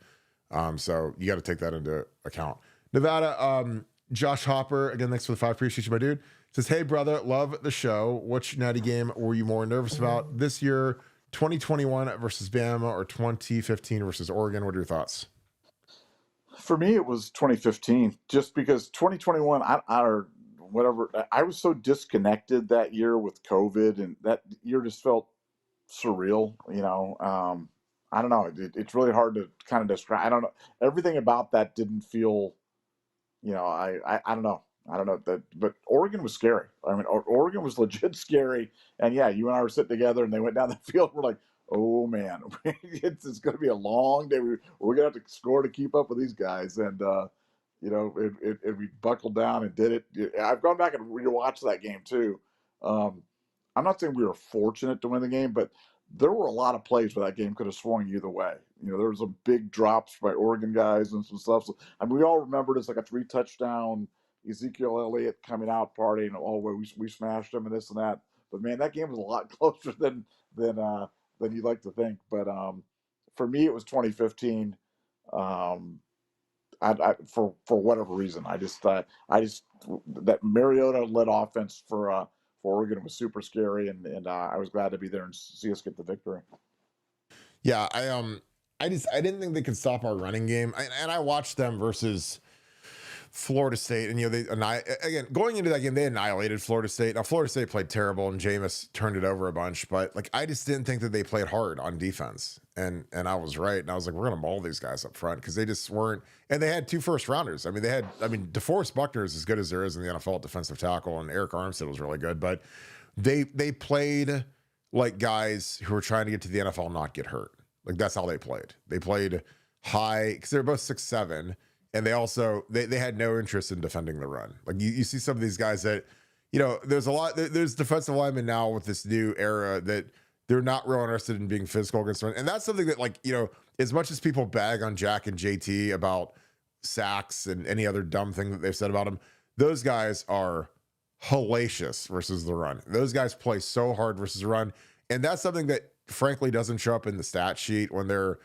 So you got to take that into account. Nevada, Josh Hopper, again, thanks for the 5. Appreciate you, my dude. Says, hey, brother, love the show. Which natty game were you more nervous about this year, 2021 versus Bama or 2015 versus Oregon? What are your thoughts? For me, it was 2015, just because 2021, or whatever, I was so disconnected that year with COVID, and that year just felt surreal. I don't know. It's really hard to kind of describe. I don't know. Everything about that didn't feel, I don't know. I don't know that, but Oregon was scary. I mean, Oregon was legit scary. And yeah, you and I were sitting together, and they went down the field. We're like, oh man, it's going to be a long day. We're going to have to score to keep up with these guys. And we buckled down and did it. I've gone back and rewatched that game too. I'm not saying we were fortunate to win the game, but there were a lot of plays where that game could have swung either way. There was some big drops by Oregon guys and some stuff. So, I mean, we all remembered it's like a 3-touchdown Ezekiel Elliott coming out party, and we smashed him and this and that. But man, that game was a lot closer than you'd like to think. But for me, it was 2015. For whatever reason, I just that Mariota led offense for Oregon was super scary, and I was glad to be there and see us get the victory. Yeah, I didn't think they could stop our running game, and I watched them versus Florida State, and they again going into that game, they annihilated Florida State. Now Florida State played terrible, and Jameis turned it over a bunch, but like I just didn't think that they played hard on defense, and I was right, and I was like, we're gonna maul these guys up front, because they just weren't, and they had 2 first-rounders. I mean, DeForest Buckner is as good as there is in the NFL at defensive tackle, and Eric Armstead was really good, but they played like guys who were trying to get to the NFL and not get hurt. Like that's how they played. They played high because they're both 6'7". And they also they had no interest in defending the run. Like you see some of these guys that, there's defensive linemen now with this new era that they're not real interested in being physical against run. And that's something that as much as people bag on Jack and JT about sacks and any other dumb thing that they've said about them, those guys are hellacious versus the run. Those guys play so hard versus the run. And that's something that frankly doesn't show up in the stat sheet when they're,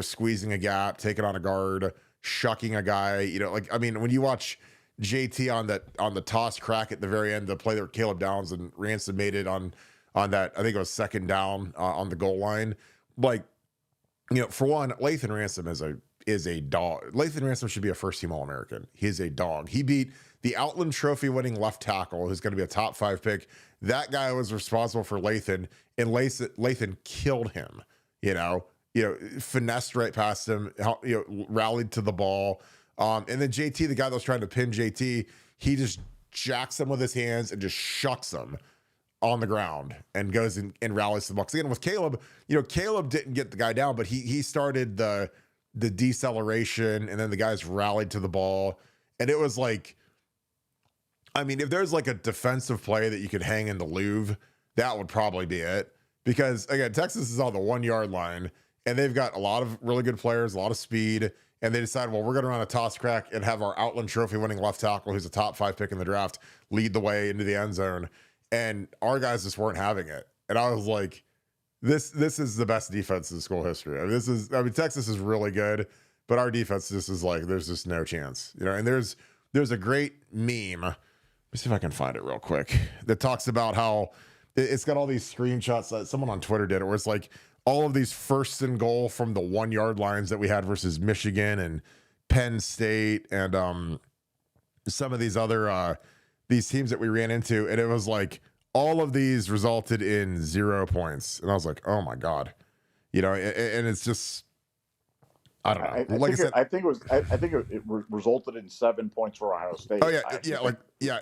squeezing a gap, taking on a guard, shucking a guy, when you watch JT on the toss crack at the very end, the play that Caleb Downs and Ransom made it on that, I think it was 2nd down on the goal line. For one, Lathan Ransom is a dog. Lathan Ransom should be a first-team All-American. He's a dog. He beat the Outland Trophy winning left tackle, who's going to be a top 5 pick. That guy was responsible for Lathan, and Lathan killed him, finessed right past him, rallied to the ball. And then JT, the guy that was trying to pin JT, he just jacks him with his hands and just shucks him on the ground and goes and rallies the Bucks. Again, with Caleb, Caleb didn't get the guy down, but he started the deceleration, and then the guys rallied to the ball. And it was like, I mean, if there's like a defensive play that you could hang in the Louvre, that would probably be it. Because again, Texas is on the 1 yard line, and they've got a lot of really good players, a lot of speed. And they decided, well, we're going to run a toss crack and have our Outland Trophy winning left tackle, who's a top 5 pick in the draft, lead the way into the end zone. And our guys just weren't having it. And I was like, this is the best defense in school history. I mean, Texas is really good, but our defense just is like, there's just no chance, and there's a great meme. Let me see if I can find it real quick, that talks about how it's got all these screenshots that someone on Twitter did it, where it's like all of these 1st and goal from the 1 yard lines that we had versus Michigan and Penn State and some of these other these teams that we ran into, and it was like all of these resulted in 0 points, and I was like, oh my god, and it's just, I don't know. I think it resulted in 7 points for Ohio State. Oh yeah,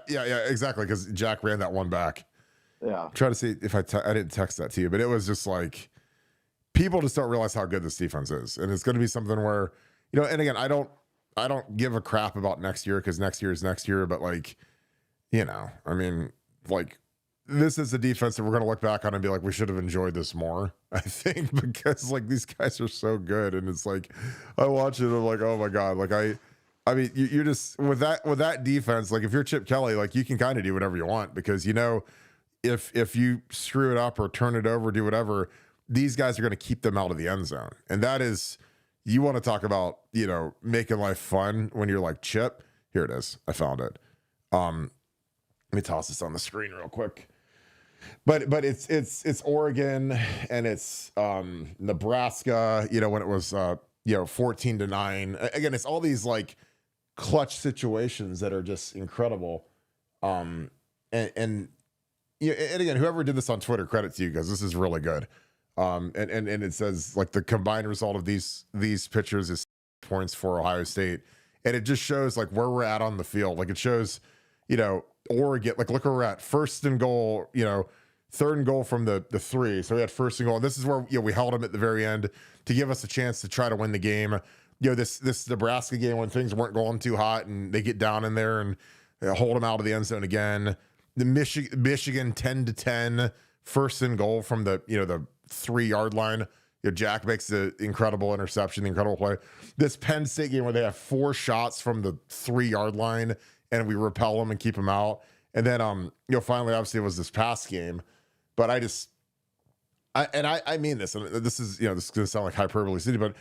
exactly, because Jack ran that one back. Yeah, Try to see if I didn't text that to you, but it was just like, people just don't realize how good this defense is, and it's going to be something where, and again, I don't give a crap about next year, because next year is next year, but like, I mean, like, this is a defense that we're going to look back on and be like, we should have enjoyed this more, I think, because like these guys are so good, and it's like, I watch it, I'm like, oh my god, like I mean, you're just with that defense, like if you're Chip Kelly, like you can kind of do whatever you want, because if you screw it up or turn it over, do whatever, these guys are going to keep them out of the end zone. And that is, you want to talk about, making life fun when you're like Chip. Here it is. I found it. Let me toss this on the screen real quick. But it's Oregon, and it's Nebraska, when it was 14-9. Again, it's all these like clutch situations that are just incredible. And again, whoever did this on Twitter, credit to you, because this is really good. And it says like the combined result of these pictures is points for Ohio State, and it just shows like where we're at on the field. Like it shows, Oregon, like look where we're at, 1st and goal, 3rd and goal from the 3. So we had 1st and goal. And this is where we held them at the very end to give us a chance to try to win the game. This Nebraska game, when things weren't going too hot, and they get down in there and hold them out of the end zone again. The Michigan 10-10, 1st and goal from the 3 yard line. Jack makes the incredible interception, the incredible play. This Penn State game where they have 4 shots from the 3 yard line, and we repel them and keep them out. And then finally, obviously, it was this past game. But I mean this, and this is this is gonna sound like hyperbole city, but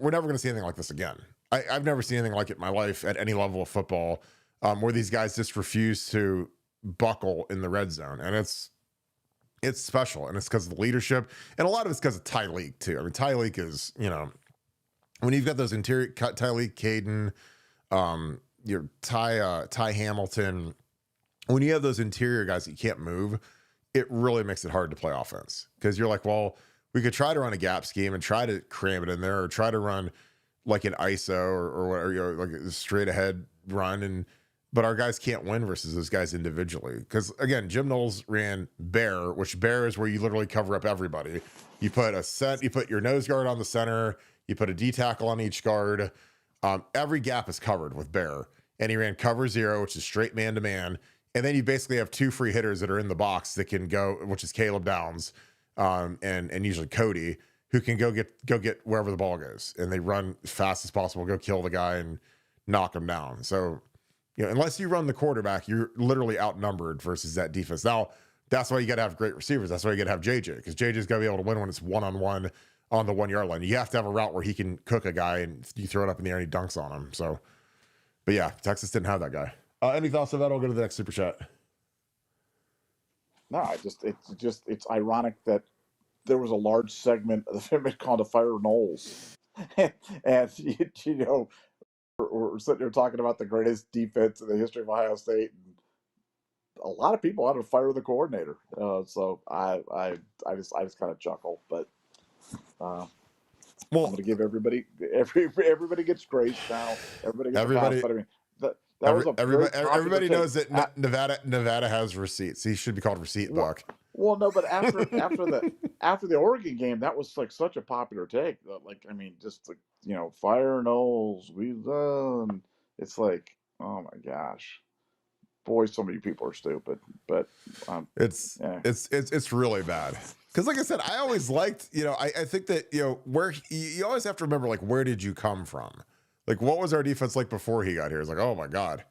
we're never gonna see anything like this again. I've never seen anything like it in my life at any level of football, where these guys just refuse to buckle in the red zone. And it's special, and it's because of the leadership, and a lot of it's because of Tyleek too. I mean, Tyleek is, when you've got those interior, Tyleek, Caden, your Ty Hamilton, when you have those interior guys that you can't move, it really makes it hard to play offense, because you're like, well, we could try to run a gap scheme and try to cram it in there, or try to run like an ISO or whatever, like a straight ahead run, but our guys can't win versus those guys individually. Because again, Jim Knowles ran bear, which bear is where you literally cover up everybody. You put your nose guard on the center, you put a D tackle on each guard. Every gap is covered with bear, and he ran cover 0, which is straight man to man. And then you basically have 2 free hitters that are in the box that can go, which is Caleb Downs, and usually Cody, who can go get wherever the ball goes, and they run as fast as possible, go kill the guy and knock him down. So, unless you run the quarterback, you're literally outnumbered versus that defense. Now, that's why you got to have great receivers. That's why you got to have JJ, because JJ's got to be able to win when it's 1-on-1 on the 1 yard line. You have to have a route where he can cook a guy and you throw it up in the air and he dunks on him. So, but yeah, Texas didn't have that guy. Any thoughts on that? I'll go to the next super chat. No, it's ironic that there was a large segment of the film called "To Fire Knowles," and we're sitting there talking about the greatest defense in the history of Ohio State. And a lot of people wanted to fire the coordinator, so I just kind of chuckle. But I'm going to give everybody gets grace now. Everybody gets a pass. Everybody, But I mean, that was a very everybody popular knows that Nevada has receipts. He should be called Receipt Buck. Well, no, but after the Oregon game, that was like such a popular take. Like, I mean, just like, fire Knowles, we done. It's like, oh my gosh, boy, so many people are stupid. But it's really bad. Because, like I said, I always liked, I think that, where you always have to remember, like, where did you come from? Like, what was our defense like before he got here? It's like, oh my God,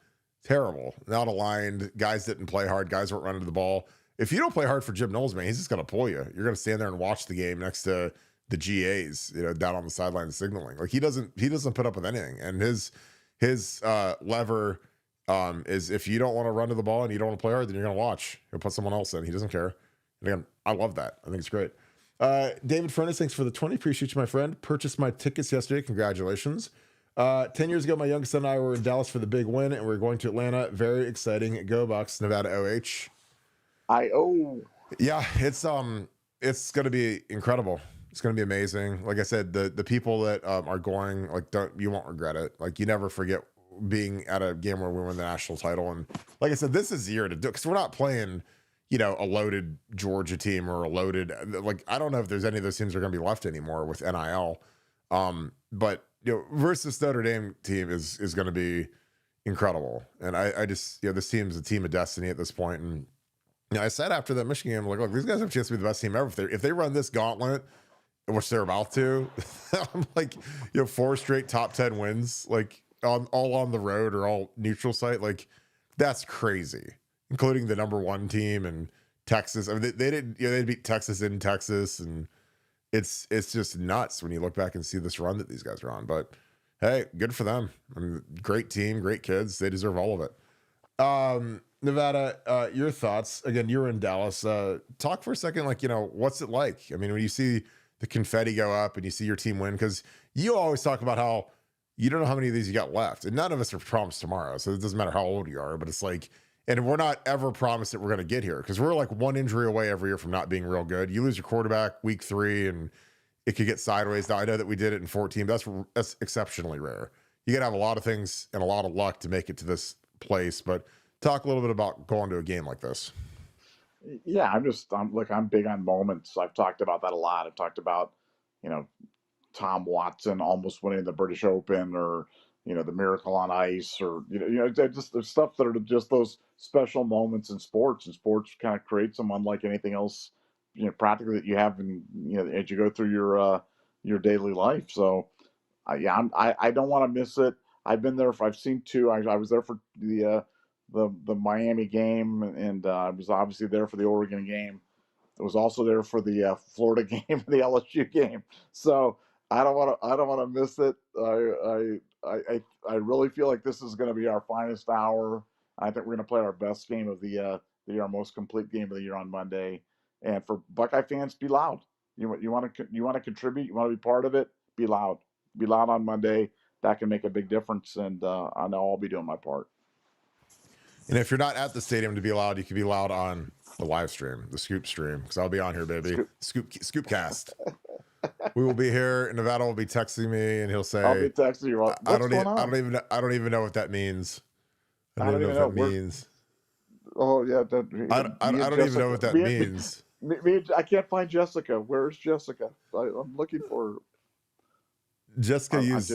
terrible. Not aligned. Guys didn't play hard. Guys weren't running the ball. If you don't play hard for Jim Knowles, man, he's just going to pull you. You're going to stand there and watch the game next to the GAs, down on the sideline signaling. Like, he doesn't put up with anything. And his lever is, if you don't want to run to the ball and you don't want to play hard, then you're going to watch. He'll put someone else in. He doesn't care. And again, I love that. I think it's great. David Furnace, thanks for the 20. Appreciate you, my friend. Purchased my tickets yesterday. Congratulations. 10 years ago, my youngest son and I were in Dallas for the big win, and we're going to Atlanta. Very exciting. Go Bucks, Nevada OH. Yeah, it's going to be incredible. It's going to be amazing. Like I said, the people that are going, like, you won't regret it. Like, you never forget being at a game where we win the national title. And like I said, this is the year to do it, because we're not playing, a loaded Georgia team or a loaded, like, I don't know if there's any of those teams that are going to be left anymore with NIL. But versus Notre Dame team is going to be incredible. And I just, this team's a team of destiny at this point. And I said after that Michigan game, like, look, these guys have a chance to be the best team ever. If they run this gauntlet, which they're about to, I'm like, 4 straight top 10 wins, like, all on the road or all neutral site. Like, that's crazy, including the number 1 team and Texas. I mean, they didn't, they beat Texas in Texas, and it's just nuts when you look back and see this run that these guys are on. But hey, good for them. I mean, great team, great kids. They deserve all of it. Nevada, your thoughts. Again, you're in Dallas. Talk for a second, like, what's it like? I mean, when you see the confetti go up and you see your team win, because you always talk about how you don't know how many of these you got left, and none of us are promised tomorrow, so it doesn't matter how old you are. But it's like, and we're not ever promised that we're going to get here, because we're like 1 injury away every year from not being real good. You lose your quarterback week 3 and it could get sideways. Now, I know that we did it in 14. That's exceptionally rare. You got to have a lot of things and a lot of luck to make it to this place. But talk a little bit about going to a game like this. Yeah, I'm big on moments. I've talked about that a lot. I've talked about, Tom Watson almost winning the British Open, or, the miracle on ice, or, just the stuff that are just those special moments in sports, and sports kind of creates them unlike anything else, practically that you have in, as you go through your daily life. So yeah, I don't want to miss it. I've been there. I've seen 2. I was there for the Miami game, and I was obviously there for the Oregon game. I was also there for the Florida game and the LSU game. So I don't want to miss it. I really feel like this is going to be our finest hour. I think we're going to play our best game of the year, our most complete game of the year on Monday. And for Buckeye fans, be loud. You want to contribute. You want to be part of it. Be loud. Be loud on Monday. That can make a big difference. And I know I'll be doing my part. And if you're not at the stadium to be loud, you can be loud on the live stream, the Scoop stream, because I'll be on here, baby. Scoopcast. We will be here, and Nevada will be texting me, and he'll say, "I'll be texting you." I don't even know what that means. I don't even know what that means. Oh yeah, I don't even know what that means. I can't find Jessica. Where's Jessica? I'm looking for her. Jessica used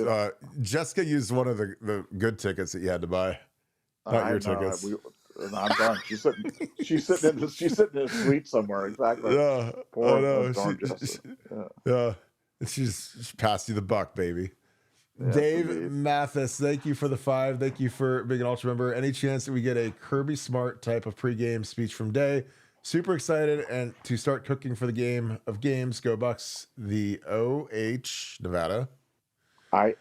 one of the good tickets that you had to buy. Not your tickets. I'm done. She's sitting in a suite somewhere. Exactly. Yeah. Poor, yeah. She's passed you the buck, baby. Yeah, Dave Mathis, thank you for the 5. Thank you for being an Ultra member. Any chance that we get a Kirby Smart type of pregame speech from Day? Super excited and to start cooking for the game of games. Go Bucks, the OH Nevada. I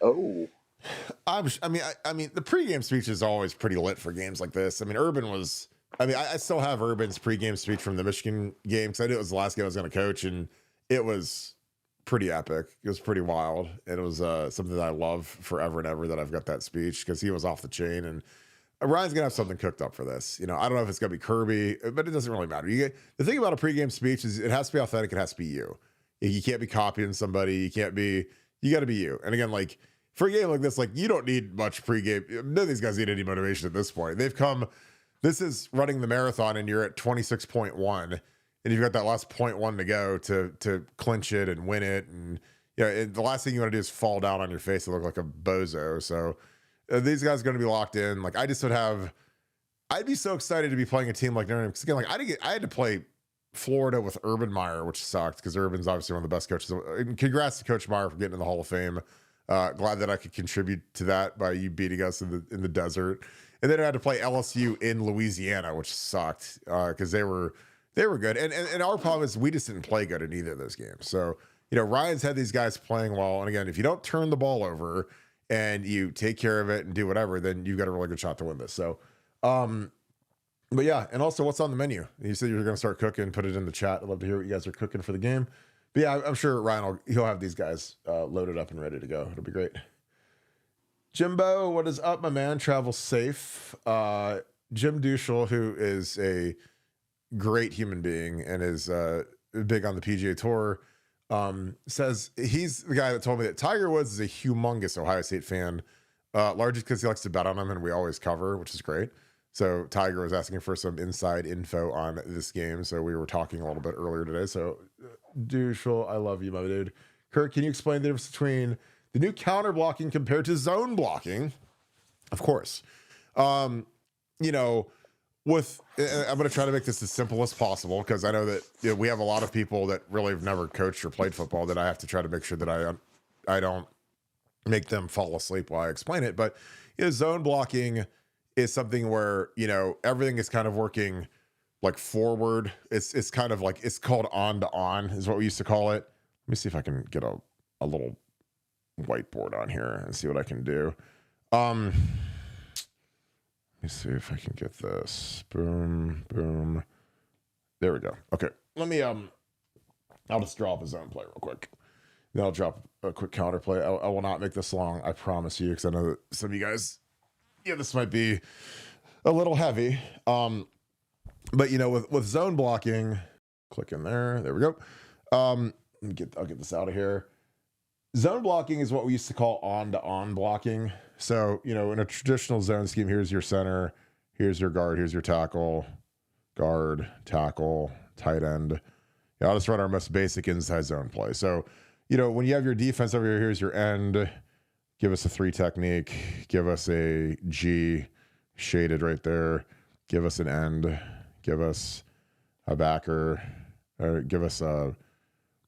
mean, the pregame speech is always pretty lit for games like this. I mean, I still have Urban's pregame speech from the Michigan game, because I knew it was the last game I was going to coach, and it was pretty epic. It was pretty wild. And it was something that I love forever and ever, that I've got that speech, because he was off the chain. And Ryan's going to have something cooked up for this. I don't know if it's going to be Kirby, but it doesn't really matter. The thing about a pregame speech is it has to be authentic. It has to be you. You can't be copying somebody. You You got to be you. And again, like for a game like this, like you don't need much pregame. None of these guys need any motivation at this point. This is running the marathon and you're at 26.1 and you've got that last 0.1 to go to clinch it and win it. And the last thing you want to do is fall down on your face and look like a bozo. So these guys are going to be locked in. Like I'd be so excited to be playing a team like Notre Dame. Because again, like I had to play Florida with Urban Meyer, which sucked because Urban's obviously one of the best coaches. And congrats to Coach Meyer for getting in the Hall of Fame. Glad that I could contribute to that by you beating us in the desert. And then I had to play LSU in Louisiana, which sucked because they were good. And our problem is we just didn't play good in either of those games. So Ryan's had these guys playing well. And again, if you don't turn the ball over and you take care of it and do whatever, then you've got a really good shot to win this. So. But yeah, and also what's on the menu? You said you're going to start cooking, put it in the chat. I'd love to hear what you guys are cooking for the game. But yeah, I'm sure Ryan he'll have these guys loaded up and ready to go. It'll be great. Jimbo, what is up, my man? Travel safe. Jim Duschel, who is a great human being and is big on the PGA Tour, says he's the guy that told me that Tiger Woods is a humongous Ohio State fan, largely because he likes to bet on them and we always cover, which is great. So Tiger was asking for some inside info on this game. So we were talking a little bit earlier today. So Duschel, I love you, my dude. Kirk, can you explain the difference between the new counter blocking compared to zone blocking? Of course. I'm going to try to make this as simple as possible because I know that we have a lot of people that really have never coached or played football that I have to try to make sure that I don't make them fall asleep while I explain it. But zone blocking is something where, everything is kind of working like forward. It's kind of like, it's called on to on is what we used to call it. Let me see if I can get a little whiteboard on here and see what I can do. Let me see if I can get this. Boom, boom. There we go. Okay. Let me, I'll just draw up a zone play real quick. Then I'll drop a quick counter play. I will not make this long. I promise you. Cause I know that some of you guys, this might be a little heavy. But with zone blocking, click in there. There we go. I'll get this out of here. Zone blocking is what we used to call on-to-on blocking. So, in a traditional zone scheme, here's your center, here's your guard, here's your tackle, guard, tackle, tight end. I'll just run our most basic inside zone play. So, when you have your defense over here, here's your end. Give us a 3 technique. Give us a G shaded right there. Give us an end. Give us a backer. Or give us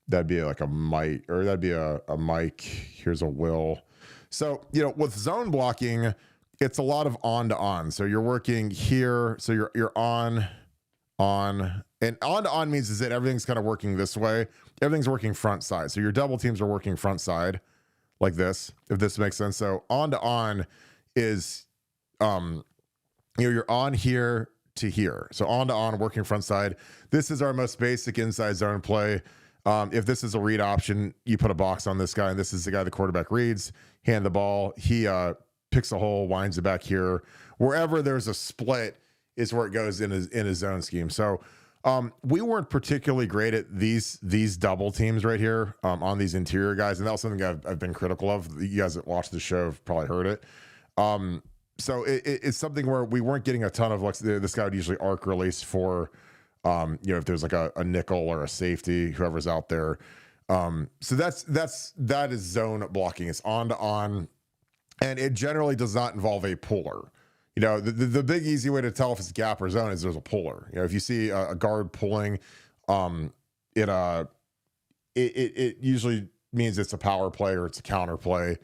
that'd be like a might, or that'd be a Mike. Here's a Will. So, with zone blocking, it's a lot of on to on. So you're working here. So you're on, and on to on means is that everything's kind of working this way. Everything's working front side. So your double teams are working front side. Like this, if this makes sense. So on to on is, you're on here to here. So on to on, working front side. This is our most basic inside zone play. If this is a read option, you put a box on this guy, and this is the guy the quarterback reads, hand the ball. He picks a hole, winds it back here. Wherever there's a split is where it goes in a zone scheme. So we weren't particularly great at these double teams right here on these interior guys. And that was something I've been critical of. You guys that watched the show have probably heard it. So it's something where we weren't getting a ton of, like, this guy would usually arc release for, if there's like a nickel or a safety, whoever's out there. So that is zone blocking. It's on to on, and it generally does not involve a puller. The big easy way to tell if it's gap or zone is there's a puller. If you see a guard pulling, it usually means it's a power play or it's a counter play.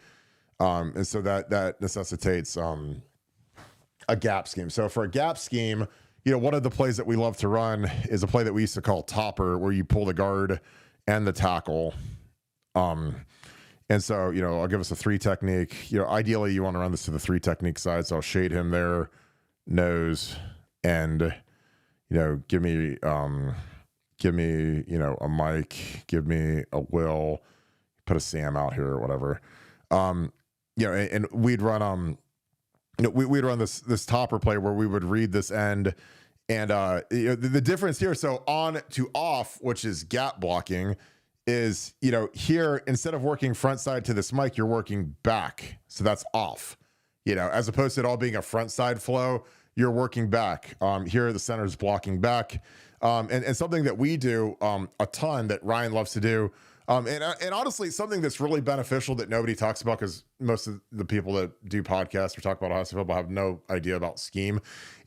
And so that necessitates a gap scheme. So for a gap scheme, one of the plays that we love to run is a play that we used to call topper, where you pull the guard and the tackle. And so, I'll give us a 3 technique. Ideally you want to run this to the 3 technique side. So I'll shade him there, nose, and, give me, a Mike, give me a Will, put a Sam out here or whatever. And we'd run, we'd run this topper play where we would read this end, and the difference here. So on to off, which is gap blocking, is, you know, here, instead of working front side to this mic, you're working back. So that's off, you know, as opposed to it all being a front side flow, you're working back. Here, the center's blocking back. And something that we do a ton that Ryan loves to do. And honestly, something that's really beneficial that nobody talks about, because most of the people that do podcasts or talk about Ohio State football have no idea about scheme,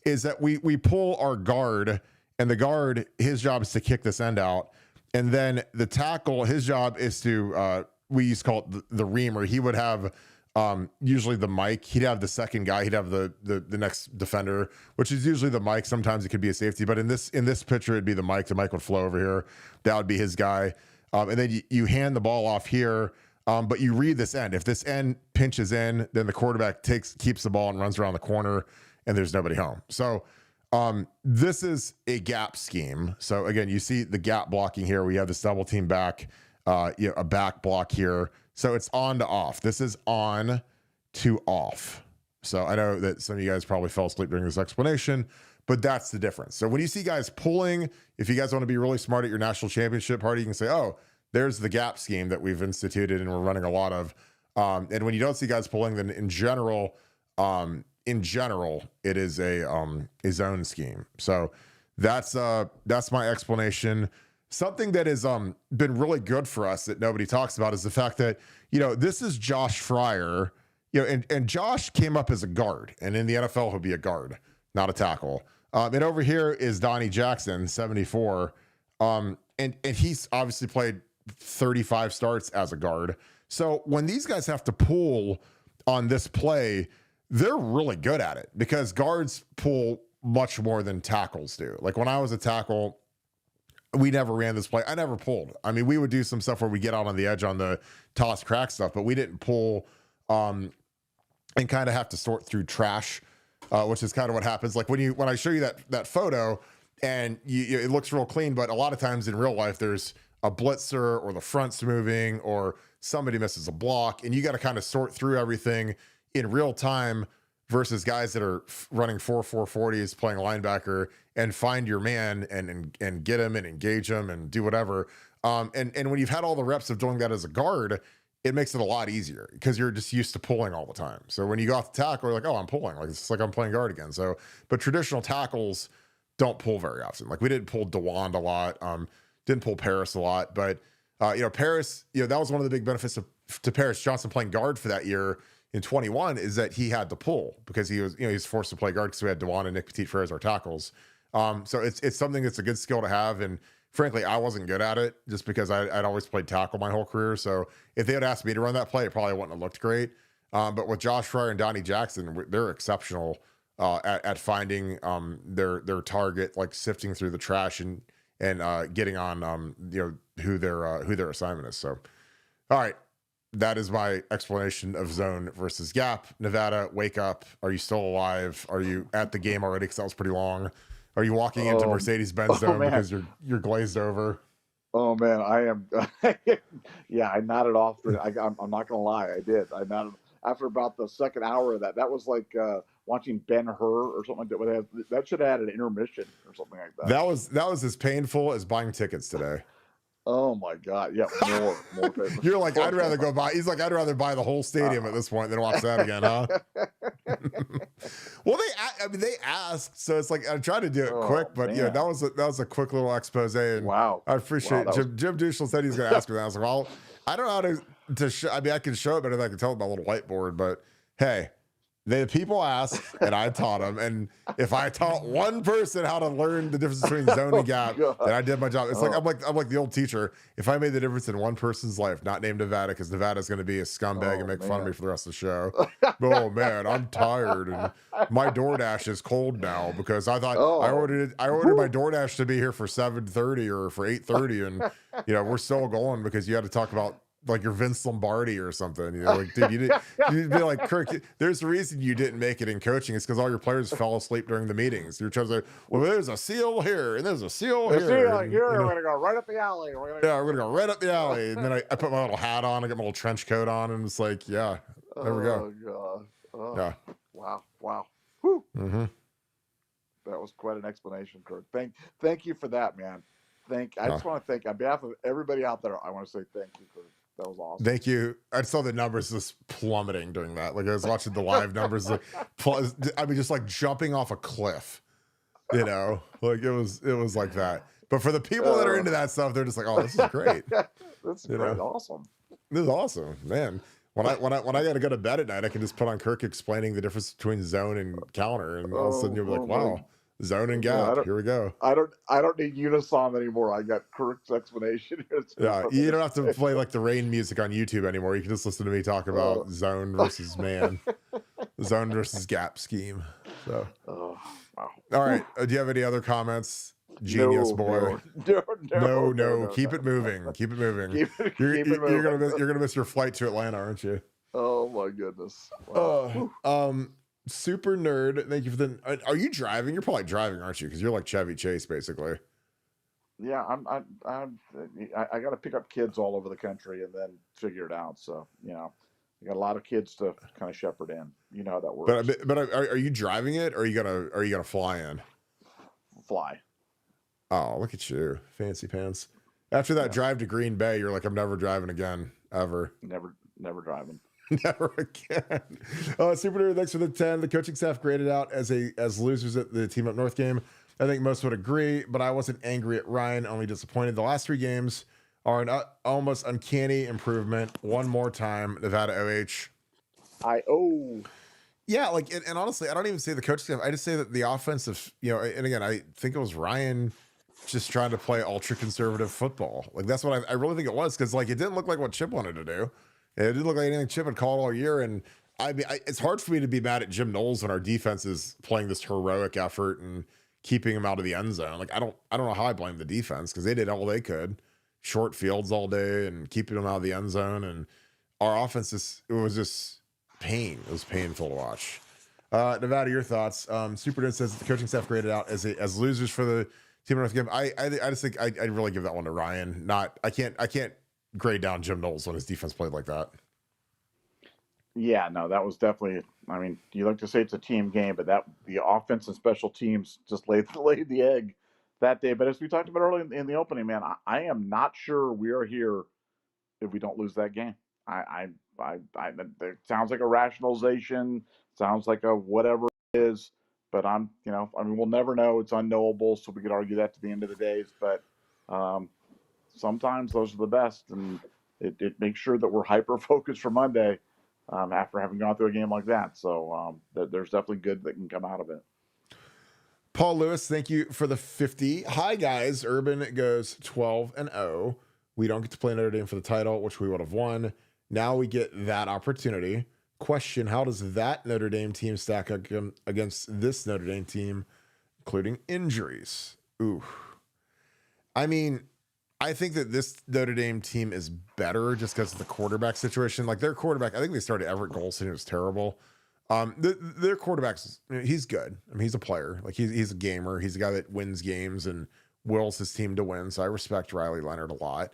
is that we pull our guard, and the guard, his job is to kick this end out. And then the tackle, his job is to, we used to call it the reamer. He would have usually the mic. He'd have the second guy. He'd have the next defender, which is usually the mic. Sometimes it could be a safety, but in this picture, it'd be the mic. The mic would flow over here. That would be his guy. And then you hand the ball off here, but you read this end. If this end pinches in, then the quarterback keeps the ball and runs around the corner, and there's nobody home. So this is a gap scheme. So again, you see the gap blocking here. We have this double team back, a back block here. So it's on to off. This is on to off. So I know that some of you guys probably fell asleep during this explanation, but that's the difference. So when you see guys pulling, if you guys want to be really smart at your national championship party, you can say, oh, there's the gap scheme that we've instituted and we're running a lot of. And when you don't see guys pulling, then in general, it is a zone scheme. So that's my explanation. Something that has been really good for us that nobody talks about is the fact that, you know, this is Josh Fryer, you know, and Josh came up as a guard, and in the NFL he'll be a guard, not a tackle. And over here is Donnie Jackson, 74. And he's obviously played 35 starts as a guard. So when these guys have to pull on this play, they're really good at it, because guards pull much more than tackles do. Like when I was a tackle, we never ran this play. I never pulled. I mean, we would do some stuff where we get out on the edge on the toss crack stuff, but we didn't pull and kind of have to sort through trash, which is kind of what happens. Like when I show you that photo and it looks real clean, but a lot of times in real life, there's a blitzer or the front's moving or somebody misses a block, and you got to kind of sort through everything in real time versus guys that are running 4.40s playing linebacker and find your man and get him and engage him and do whatever. And when you've had all the reps of doing that as a guard, it makes it a lot easier because you're just used to pulling all the time. So when you go off the tackle, you're like, oh, I'm pulling. Like it's like I'm playing guard again. So, but traditional tackles don't pull very often. Like we didn't pull DeWand a lot, didn't pull Paris a lot, but Paris, that was one of the big benefits to Paris Johnson playing guard for that year in 21 is that he had to pull because he was forced to play guard because we had DeWand and Nick Petit-Frere as our tackles. So it's something that's a good skill to have. And frankly, I wasn't good at it just because I'd always played tackle my whole career. So if they had asked me to run that play, it probably wouldn't have looked great. But with Josh Fryer and Donnie Jackson, they're exceptional at finding their target, like sifting through the trash and getting on who their assignment is. So, all right. That is my explanation of zone versus gap. Nevada, wake up. Are you still alive? Are you at the game already? Because that was pretty long. Are you walking into Mercedes-Benz zone because you're glazed over? Oh man, I am. Yeah, I nodded off. I'm not gonna lie, I did. I nodded after about the second hour of that. That was like watching Ben-Hur or something like that. That should have had an intermission or something like that. That was as painful as buying tickets today. Oh my God! Yeah, more. You're like, I'd rather go buy. He's like, I'd rather buy the whole stadium at this point than watch that again, huh? Well, they asked, so it's like I tried to do it quick, but man. That was a quick little expose. And wow, I appreciate Jim Dushel said he's going to ask me that. I was like, well, I don't know how to show. I mean, I can show it better than I can tell it by a little whiteboard, but hey. The people asked, and I taught them. And if I taught one person how to learn the difference between zone and gap, then I did my job. It's like I'm like the old teacher. If I made the difference in one person's life, not named Nevada, because Nevada's going to be a scumbag and make fun of me for the rest of the show. Oh man, I'm tired, and my DoorDash is cold now because I thought I ordered my DoorDash to be here for 7:30 or for 8:30, and we're still going because you had to talk about. Like you're Vince Lombardi or something, like, dude, you'd be like, Kirk, there's a reason you didn't make it in coaching. It's because all your players fell asleep during the meetings. You're trying to say, well, there's a seal here and there's a seal here. We're going to go right up the alley. We're going to go right up the alley. And then I put my little hat on, I got my little trench coat on, and it's like, yeah, there we go. God. Oh, yeah. Wow. Whew. Mm-hmm. That was quite an explanation, Kirk. Thank you for that, man. I just want to thank on behalf of everybody out there. I want to say thank you for that was awesome. Thank you. I saw the numbers just plummeting during that. Like I was watching the live numbers, like just like jumping off a cliff. You know, like it was like that. But for the people that are into that stuff, they're just like, oh, this is great. That's great, awesome. This is awesome, man. When I got to go to bed at night, I can just put on Kirk explaining the difference between zone and counter, and all of a sudden you'll be like, wow. Zone and gap. Here we go. I don't need Unison anymore. I got Kirk's explanation. Yeah, you don't have to play like the rain music on YouTube anymore. You can just listen to me talk about zone versus man, zone versus gap scheme. So, wow. All right. Do you have any other comments? Genius boy. No. Keep it moving. Keep it moving. You're gonna miss your flight to Atlanta, aren't you? Oh my goodness. Wow. Super nerd, thank you for the. Are you driving? You're probably driving, aren't you? Because you're like Chevy Chase, basically. Yeah, I got to pick up kids all over the country and then figure it out. So I got a lot of kids to kind of shepherd in. You know how that works. But are you driving it, or are you gonna fly in? Fly. Oh, look at you, fancy pants. After that drive to Green Bay, you're like, I'm never driving again, ever. Never driving. Never again. Super Nerd, thanks for the 10. The coaching staff graded out as losers at the Team Up North game. I think most would agree, but I wasn't angry at Ryan, only disappointed. The last 3 games are an almost uncanny improvement. One more time, Nevada OH. Yeah, like, and honestly, I don't even say the coaching staff. I just say that the offensive, and again, I think it was Ryan just trying to play ultra conservative football. Like, that's what I really think it was, because like it didn't look like what Chip wanted to do. It didn't look like anything Chip had called all year. And I mean, it's hard for me to be mad at Jim Knowles when our defense is playing this heroic effort and keeping him out of the end zone. Like, I don't know how I blame the defense, because they did all they could, short fields all day and keeping them out of the end zone. And our offense it was just pain. It was painful to watch. Nevada, your thoughts? Super says the coaching staff graded out as losers for the Team North game. I just think I'd really give that one to Ryan. I can't grade down Jim Knowles when his defense played like that. Yeah, no, that was definitely. I mean, you like to say it's a team game, but the offense and special teams just laid the egg that day. But as we talked about earlier in the opening, man, I am not sure we are here if we don't lose that game. It sounds like a rationalization, sounds like a whatever it is, but I mean, we'll never know. It's unknowable, so we could argue that to the end of the days. But sometimes those are the best, and it makes sure that we're hyper focused for Monday after having gone through a game like that. So there's definitely good that can come out of it. Paul Lewis, thank you for the 50. Hi guys, Urban goes 12-0. We don't get to play Notre Dame for the title, which we would have won. Now we get that opportunity. Question: how does that Notre Dame team stack up against this Notre Dame team, including injuries? Ooh, I mean, I think that this Notre Dame team is better just because of the quarterback situation. Like, their quarterback, I think they started Everett Golson, who was terrible. Their quarterback's, he's good. I mean, he's a player. Like, he's a gamer. He's a guy that wins games and wills his team to win. So I respect Riley Leonard a lot.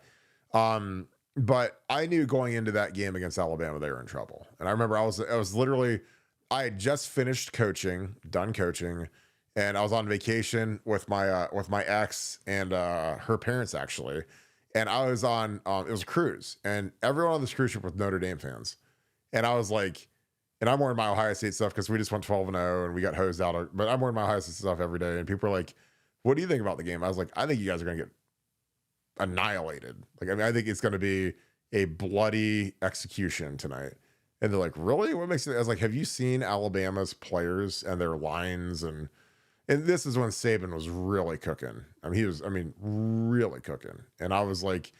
But I knew going into that game against Alabama, they were in trouble. And I remember I was literally, I had just finished done coaching, and I was on vacation with my ex and her parents, actually. And I was on, it was a cruise, and everyone on this cruise ship was Notre Dame fans. And I was like, and I'm wearing my Ohio State stuff because we just went 12-0 and we got hosed out. But I'm wearing my Ohio State stuff every day. And people are like, what do you think about the game? I was like, I think you guys are going to get annihilated. Like, I mean, I think it's going to be a bloody execution tonight. And they're like, really? What makes it? I was like, have you seen Alabama's players and their lines? And this is when Saban was really cooking. I mean, he was, really cooking. And I was like,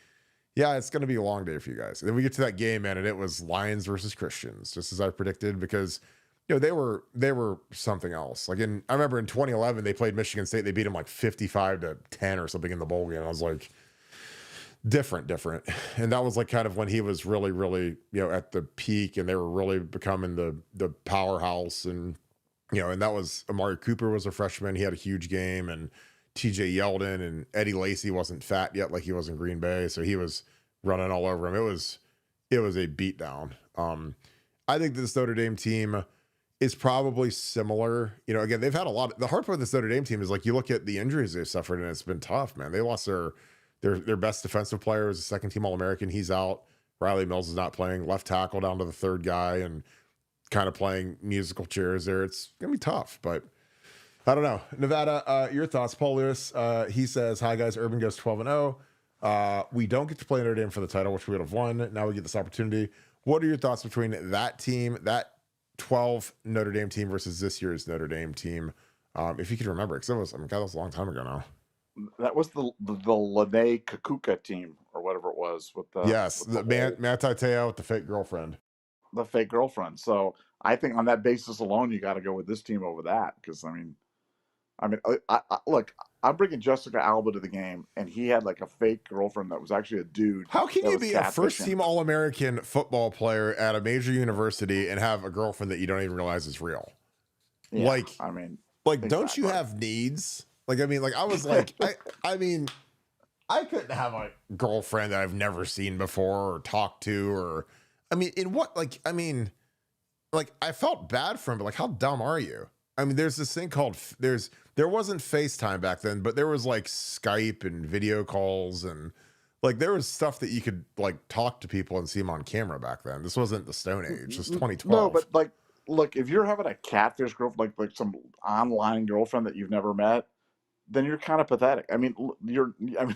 yeah, it's going to be a long day for you guys. And then we get to that game, man, and it was Lions versus Christians, just as I predicted, because they were something else. Like, I remember in 2011 they played Michigan State. They beat them like 55-10 or something in the bowl game. I was like, different. And that was like kind of when he was really, really, at the peak, and they were really becoming the powerhouse. And, and that was Amari Cooper was a freshman. He had a huge game, and TJ Yeldon and Eddie Lacy wasn't fat yet like he was in Green Bay. So he was running all over him. It was a beatdown. I think this Notre Dame team is probably similar. You know, again, they've had a lot. The hard part of this Notre Dame team is like you look at the injuries they've suffered, and it's been tough, man. They lost their best defensive player, was a second team All-American. He's out. Riley Mills is not playing. Left tackle down to the third guy, and kind of playing musical chairs there. It's gonna be tough, but I don't know. Nevada, your thoughts? Paul Lewis, he says, "Hi guys, Urban goes 12-0. We don't get to play Notre Dame for the title, which we would have won. Now we get this opportunity. What are your thoughts between that team, that 12 Notre Dame team versus this year's Notre Dame team? If you can remember, because it was, God, that was a long time ago now. That was the Lene Kakuka team or whatever it was with the Manti Te'o with the fake girlfriend. The fake girlfriend. So I think on that basis alone, you got to go with this team over that because look, I'm bringing Jessica Alba to the game, and he had like a fake girlfriend that was actually a dude. How can you be a first-team All-American football player at a major university and have a girlfriend that you don't even realize is real? Yeah, exactly. Don't you have needs? I was like, I couldn't have a girlfriend that I've never seen before or talked to, or, I felt bad for him, but how dumb are you? There's this thing called, there wasn't FaceTime back then, but there was Skype and video calls, and there was stuff that you could talk to people and see them on camera back then. This wasn't the Stone Age. It's 2012. No, but look, if you're having a catfish girlfriend, like some online girlfriend that you've never met, then you're kind of pathetic.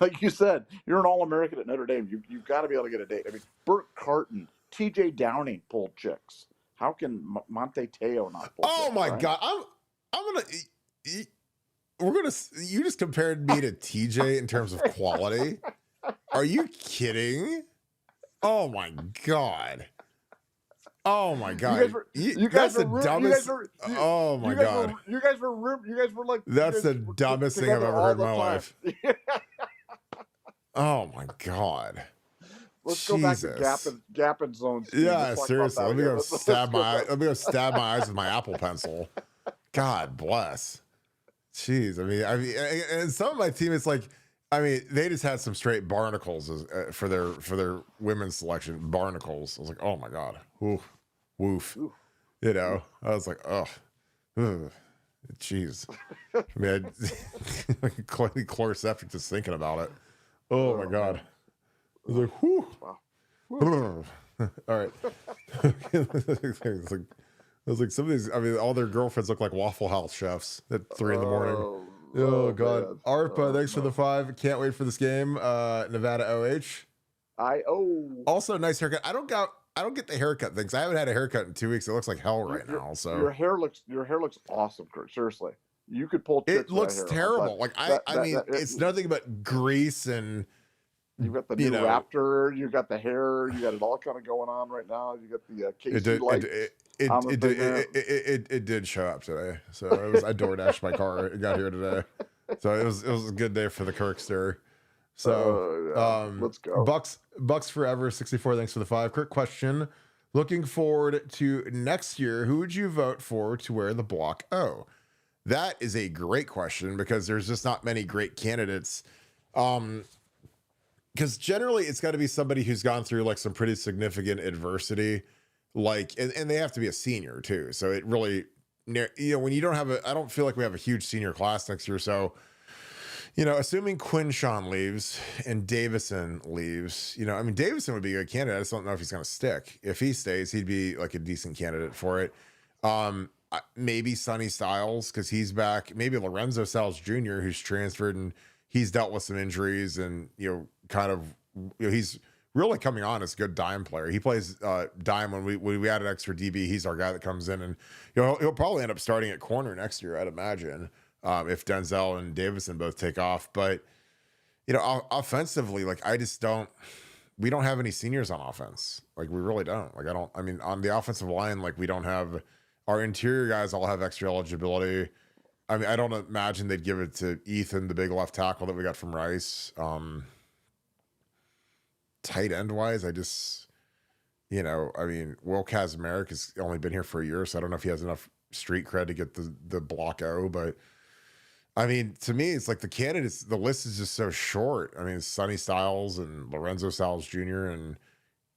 Like you said, you're an All-American at Notre Dame. You've got to be able to get a date. Burt Carton, TJ Downing pulled chicks. How can Monte Teo not pull chicks? Oh my God. You just compared me to TJ in terms of quality. Are you kidding? Oh my God. Oh my God! You guys are the dumbest. Oh my God! You guys were like. That's the dumbest thing I've ever heard in my life. Oh my God! Let's go back to Gap and Zone. Yeah, seriously. Let me go stab my eyes with my Apple Pencil. God bless. Jeez, and some of my teammates they just had some straight barnacles for their women's selection. Barnacles. I was like, oh my God. Oof. Woof. Ooh. You know, I was like, oh, jeez. Chloroseptic just thinking about it. Oh my God. I was like, whew. Wow. All right. I was like, some of these, all their girlfriends look like Waffle House chefs at 3 a.m. Oh God. Man. ARPA, thanks for the 5. Can't wait for this game. Nevada OH. Also, nice haircut. I don't get the haircut things. I haven't had a haircut in 2 weeks. It looks like hell right now. So your hair looks awesome, Kurt. Seriously, you could pull. It looks terrible. It's nothing but grease, and you've got the new Raptor. You got the hair. You got it all kind of going on right now. You got the KC lights. It did show up today. So I DoorDashed my car. It got here today. So it was a good day for the Kirkster. So let's go. Bucks forever 64. Thanks for the 5. Quick question. Looking forward to next year, who would you vote for to wear the block O? That is a great question because there's just not many great candidates. Because generally it's got to be somebody who's gone through some pretty significant adversity, and they have to be a senior too. So it really, when you don't have I don't feel like we have a huge senior class next year. So, assuming Quinshawn leaves and Davison leaves, Davison would be a good candidate. I just don't know if he's going to stick. If he stays, he'd be a decent candidate for it. Maybe Sonny Styles, because he's back. Maybe Lorenzo Styles Jr., who's transferred and he's dealt with some injuries and, he's really coming on as a good dime player. He plays dime when we add an extra DB. He's our guy that comes in and, he'll probably end up starting at corner next year, I'd imagine. If Denzel and Davison both take off. But, offensively, we don't have any seniors on offense. We really don't. On the offensive line, we don't have, our interior guys all have extra eligibility. I don't imagine they'd give it to Ethan, the big left tackle that we got from Rice. Tight end wise, Will Kazmarek has only been here for a year, so I don't know if he has enough street cred to get the block O, but to me, it's the candidates, the list is just so short. Sonny Styles and Lorenzo Styles Jr. and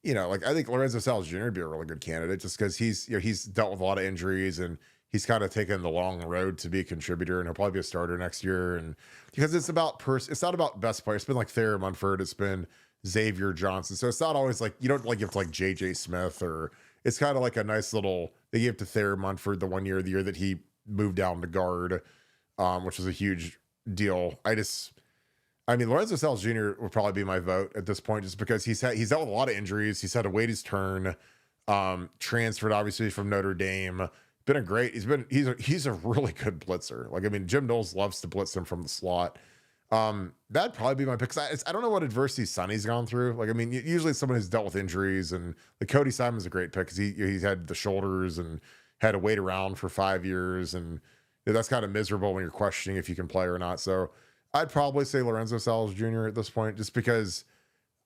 like I think Lorenzo Sales Jr. would be a really good candidate just because he's dealt with a lot of injuries and he's kind of taken the long road to be a contributor and he'll probably be a starter next year. And because it's about it's not about best players. It's been like Thayer Munford. It's been Xavier Johnson. So it's not always like, you don't like give to like JJ Smith, or it's kind of like a nice little, they gave to Thayer Munford the year that he moved down to guard, which was a huge deal. I mean, Lorenzo Sales Jr. would probably be my vote at this point, just because he's dealt with a lot of injuries. He's had to wait his turn. Transferred obviously from Notre Dame. He's a really good blitzer. Like, I mean, Jim Knowles loves to blitz him from the slot. That'd probably be my pick. I don't know what adversity Sonny's gone through. Like, I mean, usually someone who's dealt with injuries, and like Cody Simon's a great pick because he's had the shoulders and had to wait around for 5 years, and that's kind of miserable when you're questioning if you can play or not. So I'd probably say Lorenzo Sales Jr. at this point, just because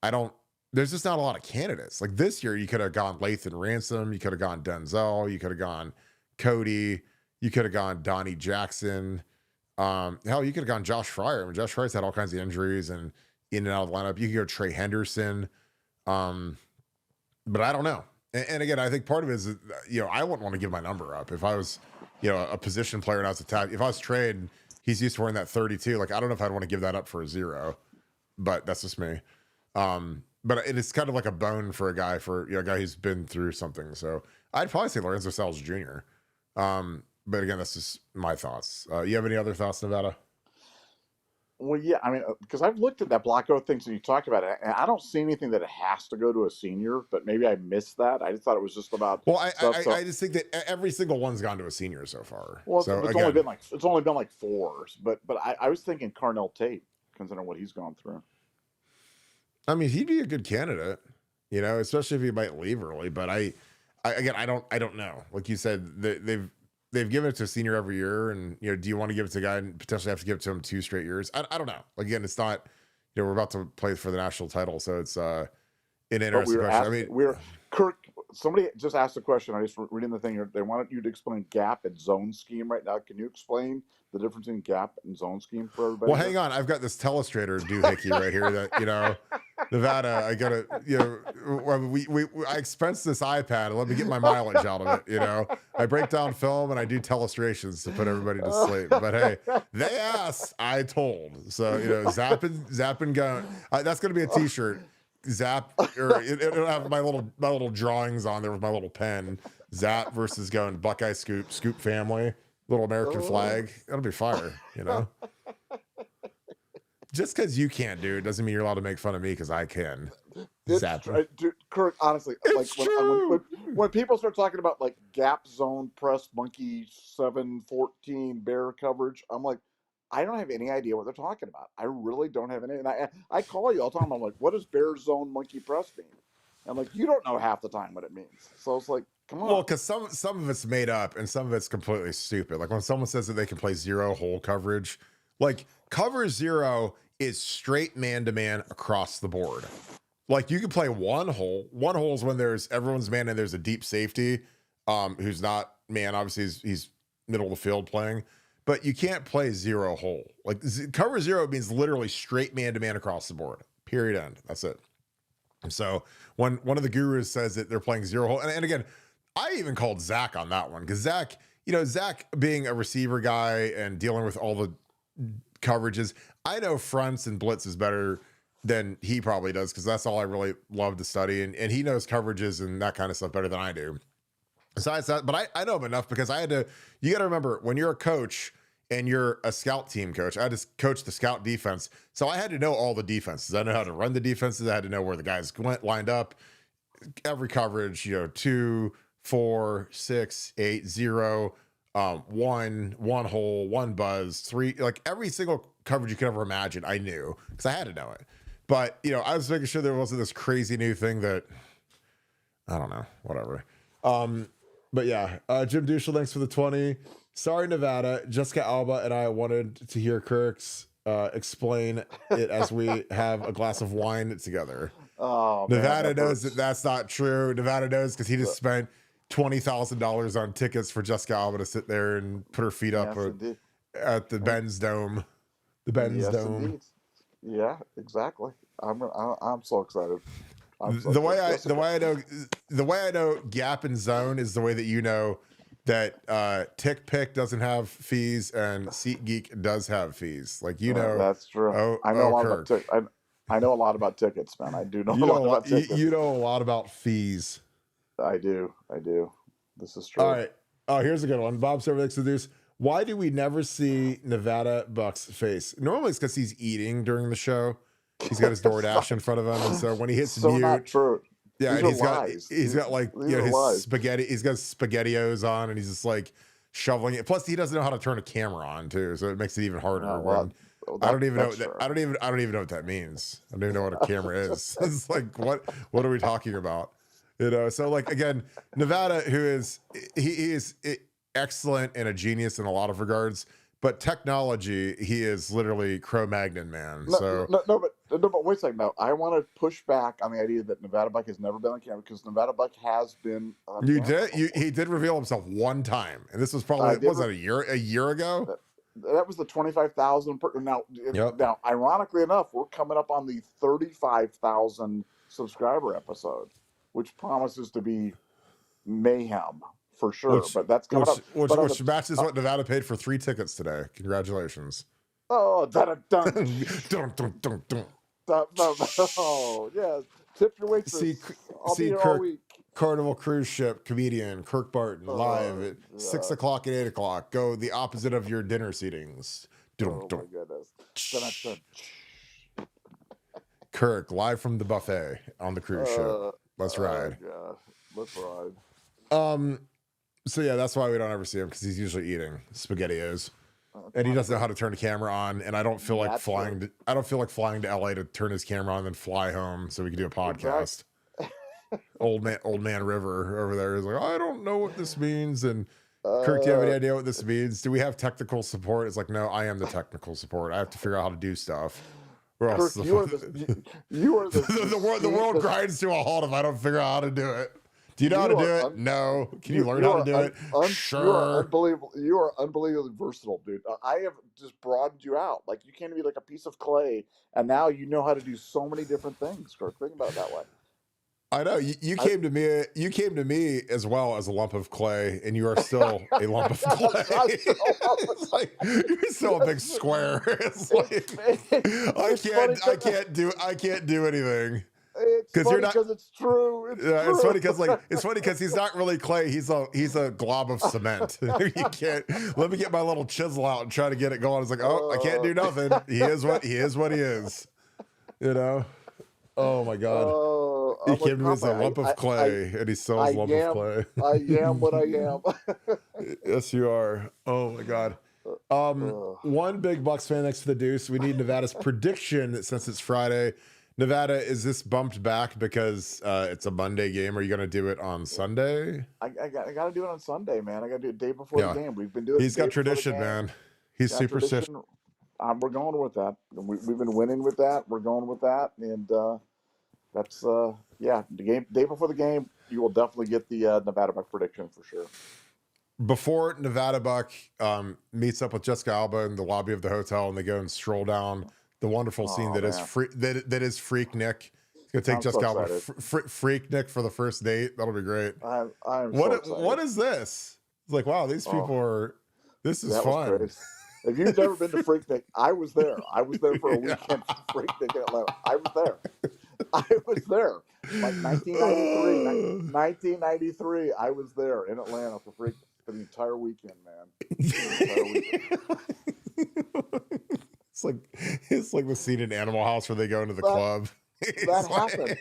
there's just not a lot of candidates. Like this year, you could have gone Lathan Ransom, you could have gone Denzel, you could have gone Cody, you could have gone Donnie Jackson. Hell, you could have gone Josh Fryer. I mean, Josh Fryer's had all kinds of injuries and in and out of the lineup. You could go Trey Henderson. But I don't know. And again, I think part of it is, I wouldn't want to give my number up if I was, a position player and I was attacked. If I was Trey and he's used to wearing that 32, like, I don't know if I'd want to give that up for a 0, but that's just me. But it is kind of like a bone for a guy who's been through something. So I'd probably say Lorenzo Sales Jr. But again, that's just my thoughts. You have any other thoughts, Nevada? Well, yeah, I mean, because I've looked at that Black Oath things and you talked about it, and I don't see anything that it has to go to a senior, but maybe I missed that. I just thought it was just about. Well, I just think that every single one's gone to a senior so far. Well, so it's only been like 4, but I was thinking Carnell Tate, considering what he's gone through. I mean, he'd be a good candidate, especially if he might leave early. But I don't know. Like you said, they've given it to a senior every year, and do you want to give it to a guy and potentially have to give it to him 2 straight years? I don't know. Like, again, it's not. We're about to play for the national title, so it's an interesting question. Kirk. Somebody just asked a question. I just reading the thing here. They wanted you to explain gap and zone scheme right now. Can you explain the difference in gap and zone scheme for everybody? Well, hang on. I've got this telestrator doohickey right here that Nevada. I gotta I expense this iPad and let me get my mileage out of it. I break down film and I do telestrations to put everybody to sleep. But hey, they asked, I told. So zap and go. That's gonna be a T-shirt. Zap, or it'll have my little drawings on there with my little pen. Zap versus going Buckeye Scoop family, little American flag. That'll be fire, Just because you can't do it doesn't mean you're allowed to make fun of me because I can. Zap. Dude, Kirk, honestly, when people start talking about like gap zone press monkey 714 bear coverage, I'm like, I don't have any idea what they're talking about. I really don't have any. And I call you all the time. I'm like, what does bear zone monkey press mean? I'm like, you don't know half the time what it means. So it's like, come on. Well, because some of it's made up and some of it's completely stupid. Like when someone says that they can play 0 hole coverage, like cover 0 is straight man-to-man across the board. Like you can play 1 hole. 1 hole is when everyone's man and there's a deep safety who's not man. Obviously, he's middle of the field playing. But you can't play 0 hole. Like cover 0 means literally straight man-to-man across the board. Period. End. That's it. So when one of the gurus says that they're playing 0 hole, and again, I even called Zach on that one because Zach being a receiver guy and dealing with all the coverages, I know fronts and blitz is better than he probably does because that's all I really love to study. And he knows coverages and that kind of stuff better than I do. Besides that, but I know him enough because you got to remember when you're a coach and you're a scout team coach, I just coached the scout defense. So I had to know all the defenses. I know how to run the defenses. I had to know where the guys went lined up, every coverage, 2, 4, 6, 8, 0, 1 hole, 1 buzz, 3, like every single coverage you could ever imagine. I knew because I had to know it. But, I was making sure there wasn't this crazy new thing that, I don't know, whatever. But yeah, Jim Dushel, thanks for the 20. Sorry, Nevada. Jessica Alba and I wanted to hear Kirk's explain it as we have a glass of wine together. Oh, Nevada knows that that's not true. Nevada knows because he just spent $20,000 on tickets for Jessica Alba to sit there and put her feet up at the Benz Dome. The Benz Dome. Indeed. Yeah, exactly. I'm so excited. The way I know Gap and Zone is the way that you know that Tick Pick doesn't have fees and SeatGeek does have fees. Like that's true. I know a lot Kirk. about I know a lot about tickets, man. I do know You a know lot about tickets. you know a lot about fees. I do. This is true. All right. Oh, here's a good one. Bob Server introduced. Why do we never see Nevadabuck's face? Normally it's because he's eating during the show. He's got his DoorDash in front of him, and so when he hits so mute, not true. yeah, These and lies. he's got like his lies. spaghetti. He's got SpaghettiOs on, and he's just like shoveling it. Plus, he doesn't know how to turn a camera on too, so it makes it even harder. I don't even know what that means. I don't even know what a camera is. It's like what are we talking about? You know, so like again, Nevada, who is he is excellent and a genius in a lot of regards, but technology, he is literally Cro-Magnon man. But wait a second. No, I want to push back on the idea that Nevadabuck has never been on camera, because Nevadabuck has been on camera. He did reveal himself one time, and this was probably a year ago. That was the 25,000. Now, ironically enough, we're coming up on the 35,000 subscriber episode, which promises to be mayhem for sure. But that's coming up. Which matches what Nevada paid for 3 tickets today. Congratulations. Oh, dun. Oh, yeah. Tip your waitress. I'll be here all week. Carnival cruise ship comedian Kirk Barton live at 6 o'clock and 8 o'clock. Go the opposite of your dinner seatings. Oh my goodness. Kirk live from the buffet on the cruise ship. Let's ride. Yeah, let's ride. So yeah, that's why we don't ever see him, because he's usually eating SpaghettiOs. And he doesn't know how to turn a camera on, and I don't feel like flying to LA to turn his camera on and then fly home so we can do a podcast. Old man River over there is like, I don't know what this means. And Kirk, do you have any idea what this means? Do we have technical support? It's like, no, I am the technical support. I have to figure out how to do stuff. Kirk, you are the world grinds to a halt if I don't figure out how to do it. Do you know how to do it? No. Can you learn how to do it? Sure. You are unbelievably versatile, dude. I have just broadened you out. Like, you can't be like a piece of clay, and now you know how to do so many different things, Kirk. Think about it that way. I know you came to me. You came to me as well as a lump of clay, and you are still a lump of clay. It's like you're still a big square. It's like I can't do anything. It's funny because it's true. It's funny because he's not really clay. He's a glob of cement. You can't. Let me get my little chisel out and try to get it going. It's like, oh, I can't do nothing. He is what he is. You know. Oh my God. He came to me as a lump of clay, and he still is a lump of clay. I am what I am. Yes, you are. Oh my God. One big Bucks fan next to the deuce. We need Nevada's prediction since it's Friday. Nevada, is this bumped back because it's a Monday game? Are you going to do it on Sunday? I got to do it on Sunday, man. I got to do it the day before the game. We've been doing. He's got tradition, man. He's superstitious. We're going with that. We've been winning with that. We're going with that, and that's the day before the game. You will definitely get the Nevadabuck prediction for sure. Before Nevadabuck meets up with Jessica Alba in the lobby of the hotel, and they go and stroll down the wonderful scene that is Freak Nick. He's gonna take Jessica Alba Freak Nick for the first date. That'll be great. What is this? It's like, wow, these people are. This is fun. If you've never been to Freak Nick, I was there. I was there for a weekend for Freak Nick in Atlanta. I was there. Like 1993. I was there in Atlanta for Freak for the entire weekend, man. It's like the scene in Animal House where they go into the club. That happened.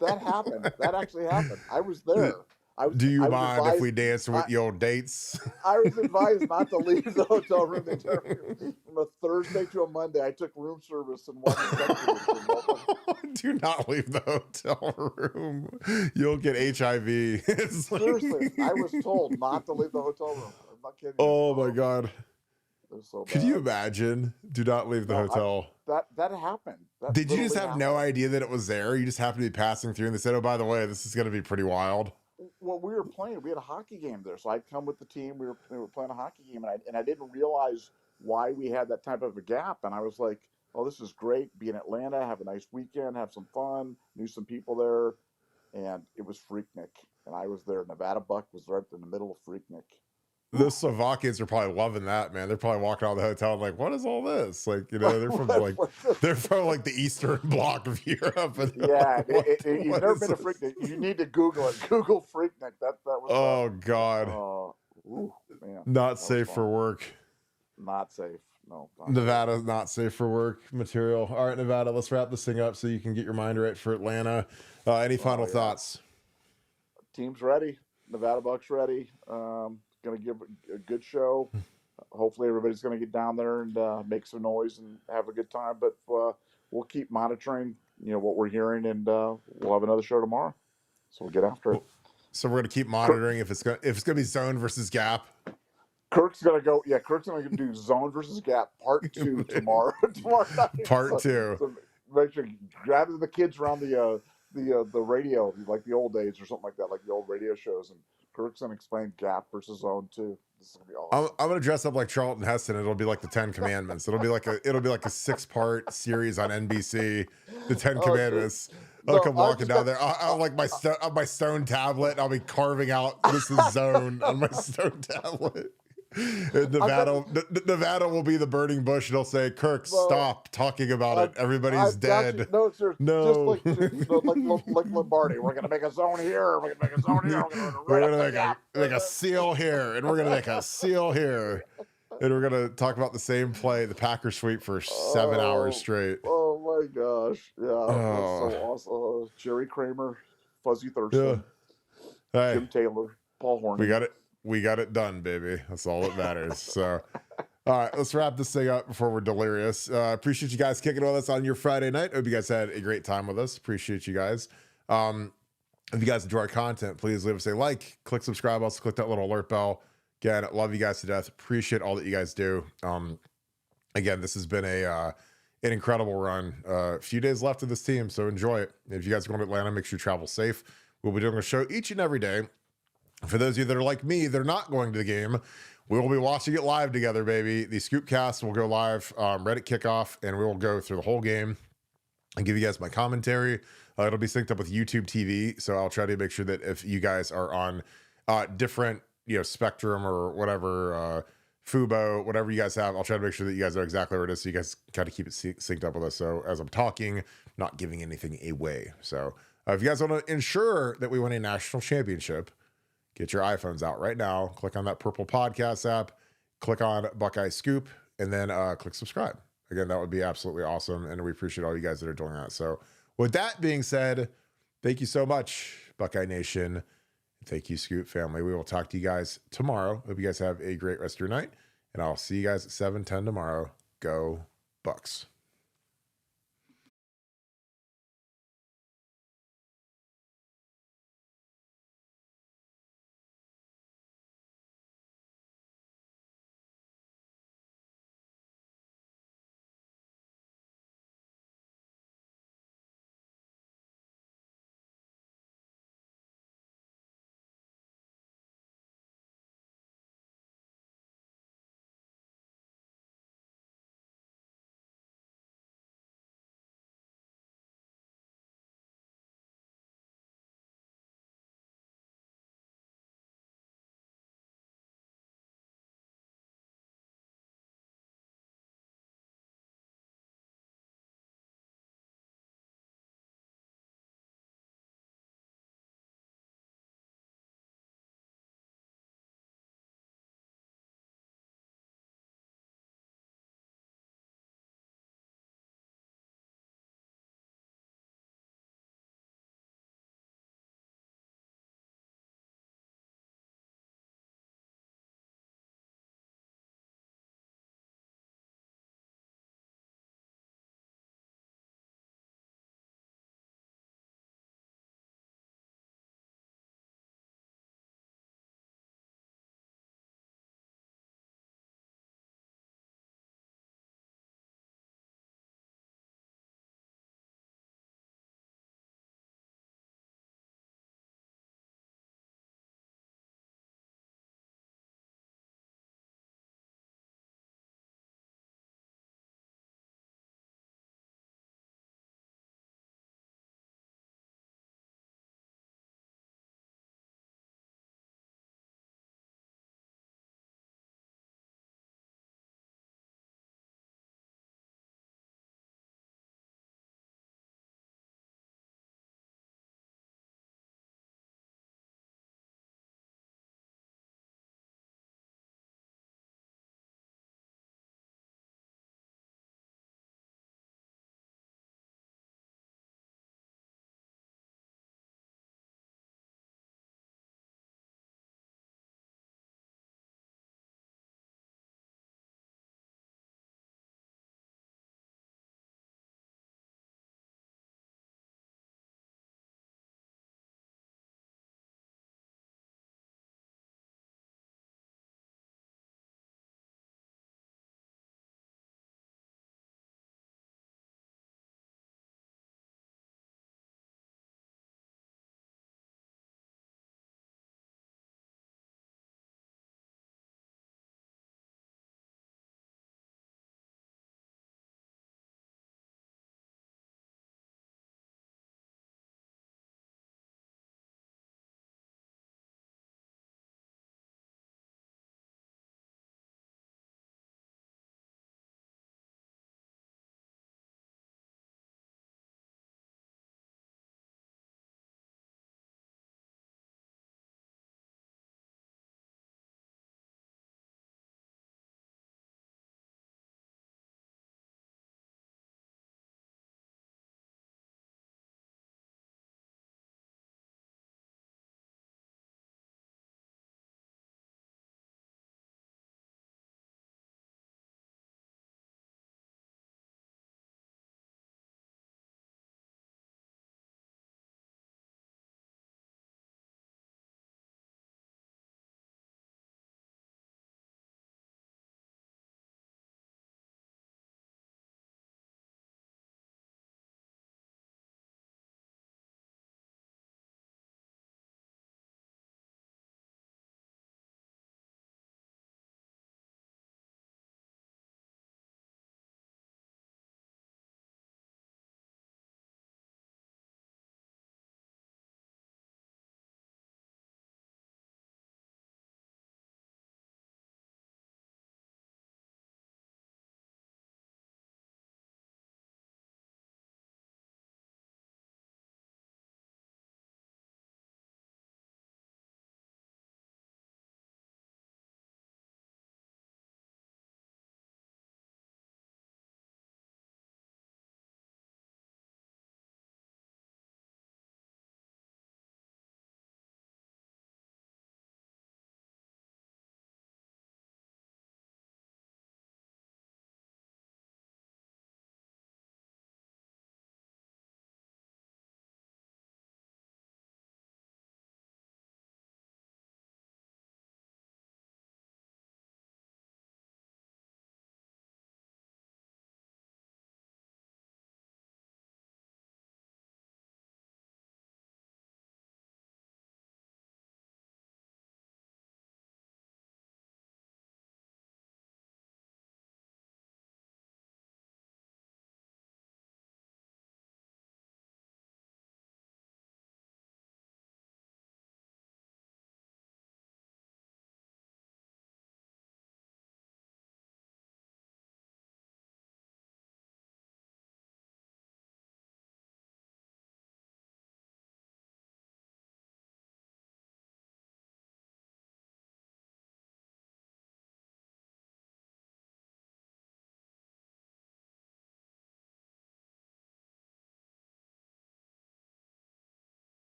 That happened. That actually happened. I was there. Do you mind if we dance with your dates? I was advised not to leave the hotel room from a Thursday to a Monday. I took room service and one. Do not leave the hotel room. You'll get HIV. Seriously, I was told not to leave the hotel room. I'm not kidding. Oh my God. So could you imagine? Do not leave the hotel. That happened. Did you just have no idea that it was there? You just happened to be passing through, and they said, "Oh, by the way, this is going to be pretty wild." Well, we were playing. We had a hockey game there, so I'd come with the team. We were playing a hockey game, and I didn't realize why we had that type of a gap. And I was like, oh, this is great. Be in Atlanta, have a nice weekend, have some fun. Knew some people there, and it was Freaknik, and I was there. Nevadabuck was right in the middle of Freaknik. Those Slovakians are probably loving that, man. They're probably walking out of the hotel like, what is all this? Like, you know, they're from like the Eastern Bloc of Europe. And yeah, like, you've never been to Freaknik. You need to Google it. Google Freaknik. That was. Oh God. Ooh, man, Not safe for work. Not safe. No. Nevada's not safe for work material. All right, Nevada, let's wrap this thing up so you can get your mind right for Atlanta. Any final thoughts? Team's ready. Nevadabuck's ready. Going to give a good show. Hopefully everybody's going to get down there and make some noise and have a good time. But we'll keep monitoring, what we're hearing, and we'll have another show tomorrow. So we'll get after it. So we're going to keep monitoring if it's going to be zone versus gap. Kirk's going to go. Yeah, Kirk's going to do zone versus gap part 2 tomorrow. Tomorrow night. Part 2. So make sure you gather the kids around the radio, like the old days or something like that, like the old radio shows, and Kirk's gonna explain gap versus zone 2. This is gonna be awesome. I'm gonna dress up like Charlton Heston. It'll be like the 10 Commandments. It'll be like a 6-part series on NBC. The 10 Commandments. I'll come walking down there. I'll like my stone tablet. And I'll be carving out this is zone on my stone tablet. Nevada will be the burning bush. And they'll say, Kirk, stop talking about it. Everybody's dead. No, sir. No. Just like Lombardi. We're going to make a zone here. We're going to make a zone here. We're going to make a seal here. And we're going to make a seal here. And we're going to talk about the same play, the Packer sweep, for 7 hours straight. Oh, my gosh. Yeah. That's so awesome. Jerry Kramer, Fuzzy Thurston, Jim Taylor, Paul Horn. We got it done, baby. That's all that matters. So, all right, let's wrap this thing up before we're delirious. Appreciate you guys kicking with us on your Friday night. Hope you guys had a great time with us. Appreciate you guys. If you guys enjoy our content, please leave us a like, click subscribe, also click that little alert bell. Again, love you guys to death. Appreciate all that you guys do. Again, this has been an incredible run. A few days left of this team, so enjoy it. If you guys are going to Atlanta, make sure you travel safe. We'll be doing a show each and every day. For those of you that are like me, they're not going to the game, we will be watching it live together, baby. The Scoopcast will go live right at kickoff, and we will go through the whole game and give you guys my commentary. It'll be synced up with YouTube TV, so I'll try to make sure that if you guys are on different, Spectrum or whatever, Fubo, whatever you guys have, I'll try to make sure that you guys know exactly where it is, so you guys kind of keep it synced up with us. So as I'm talking, not giving anything away. So if you guys want to ensure that we win a national championship, get your iPhones out right now. Click on that purple podcast app. Click on Buckeye Scoop, and then click subscribe. Again, that would be absolutely awesome, and we appreciate all you guys that are doing that. So with that being said, thank you so much, Buckeye Nation. Thank you, Scoop family. We will talk to you guys tomorrow. Hope you guys have a great rest of your night, and I'll see you guys at 7:10 tomorrow. Go Bucks.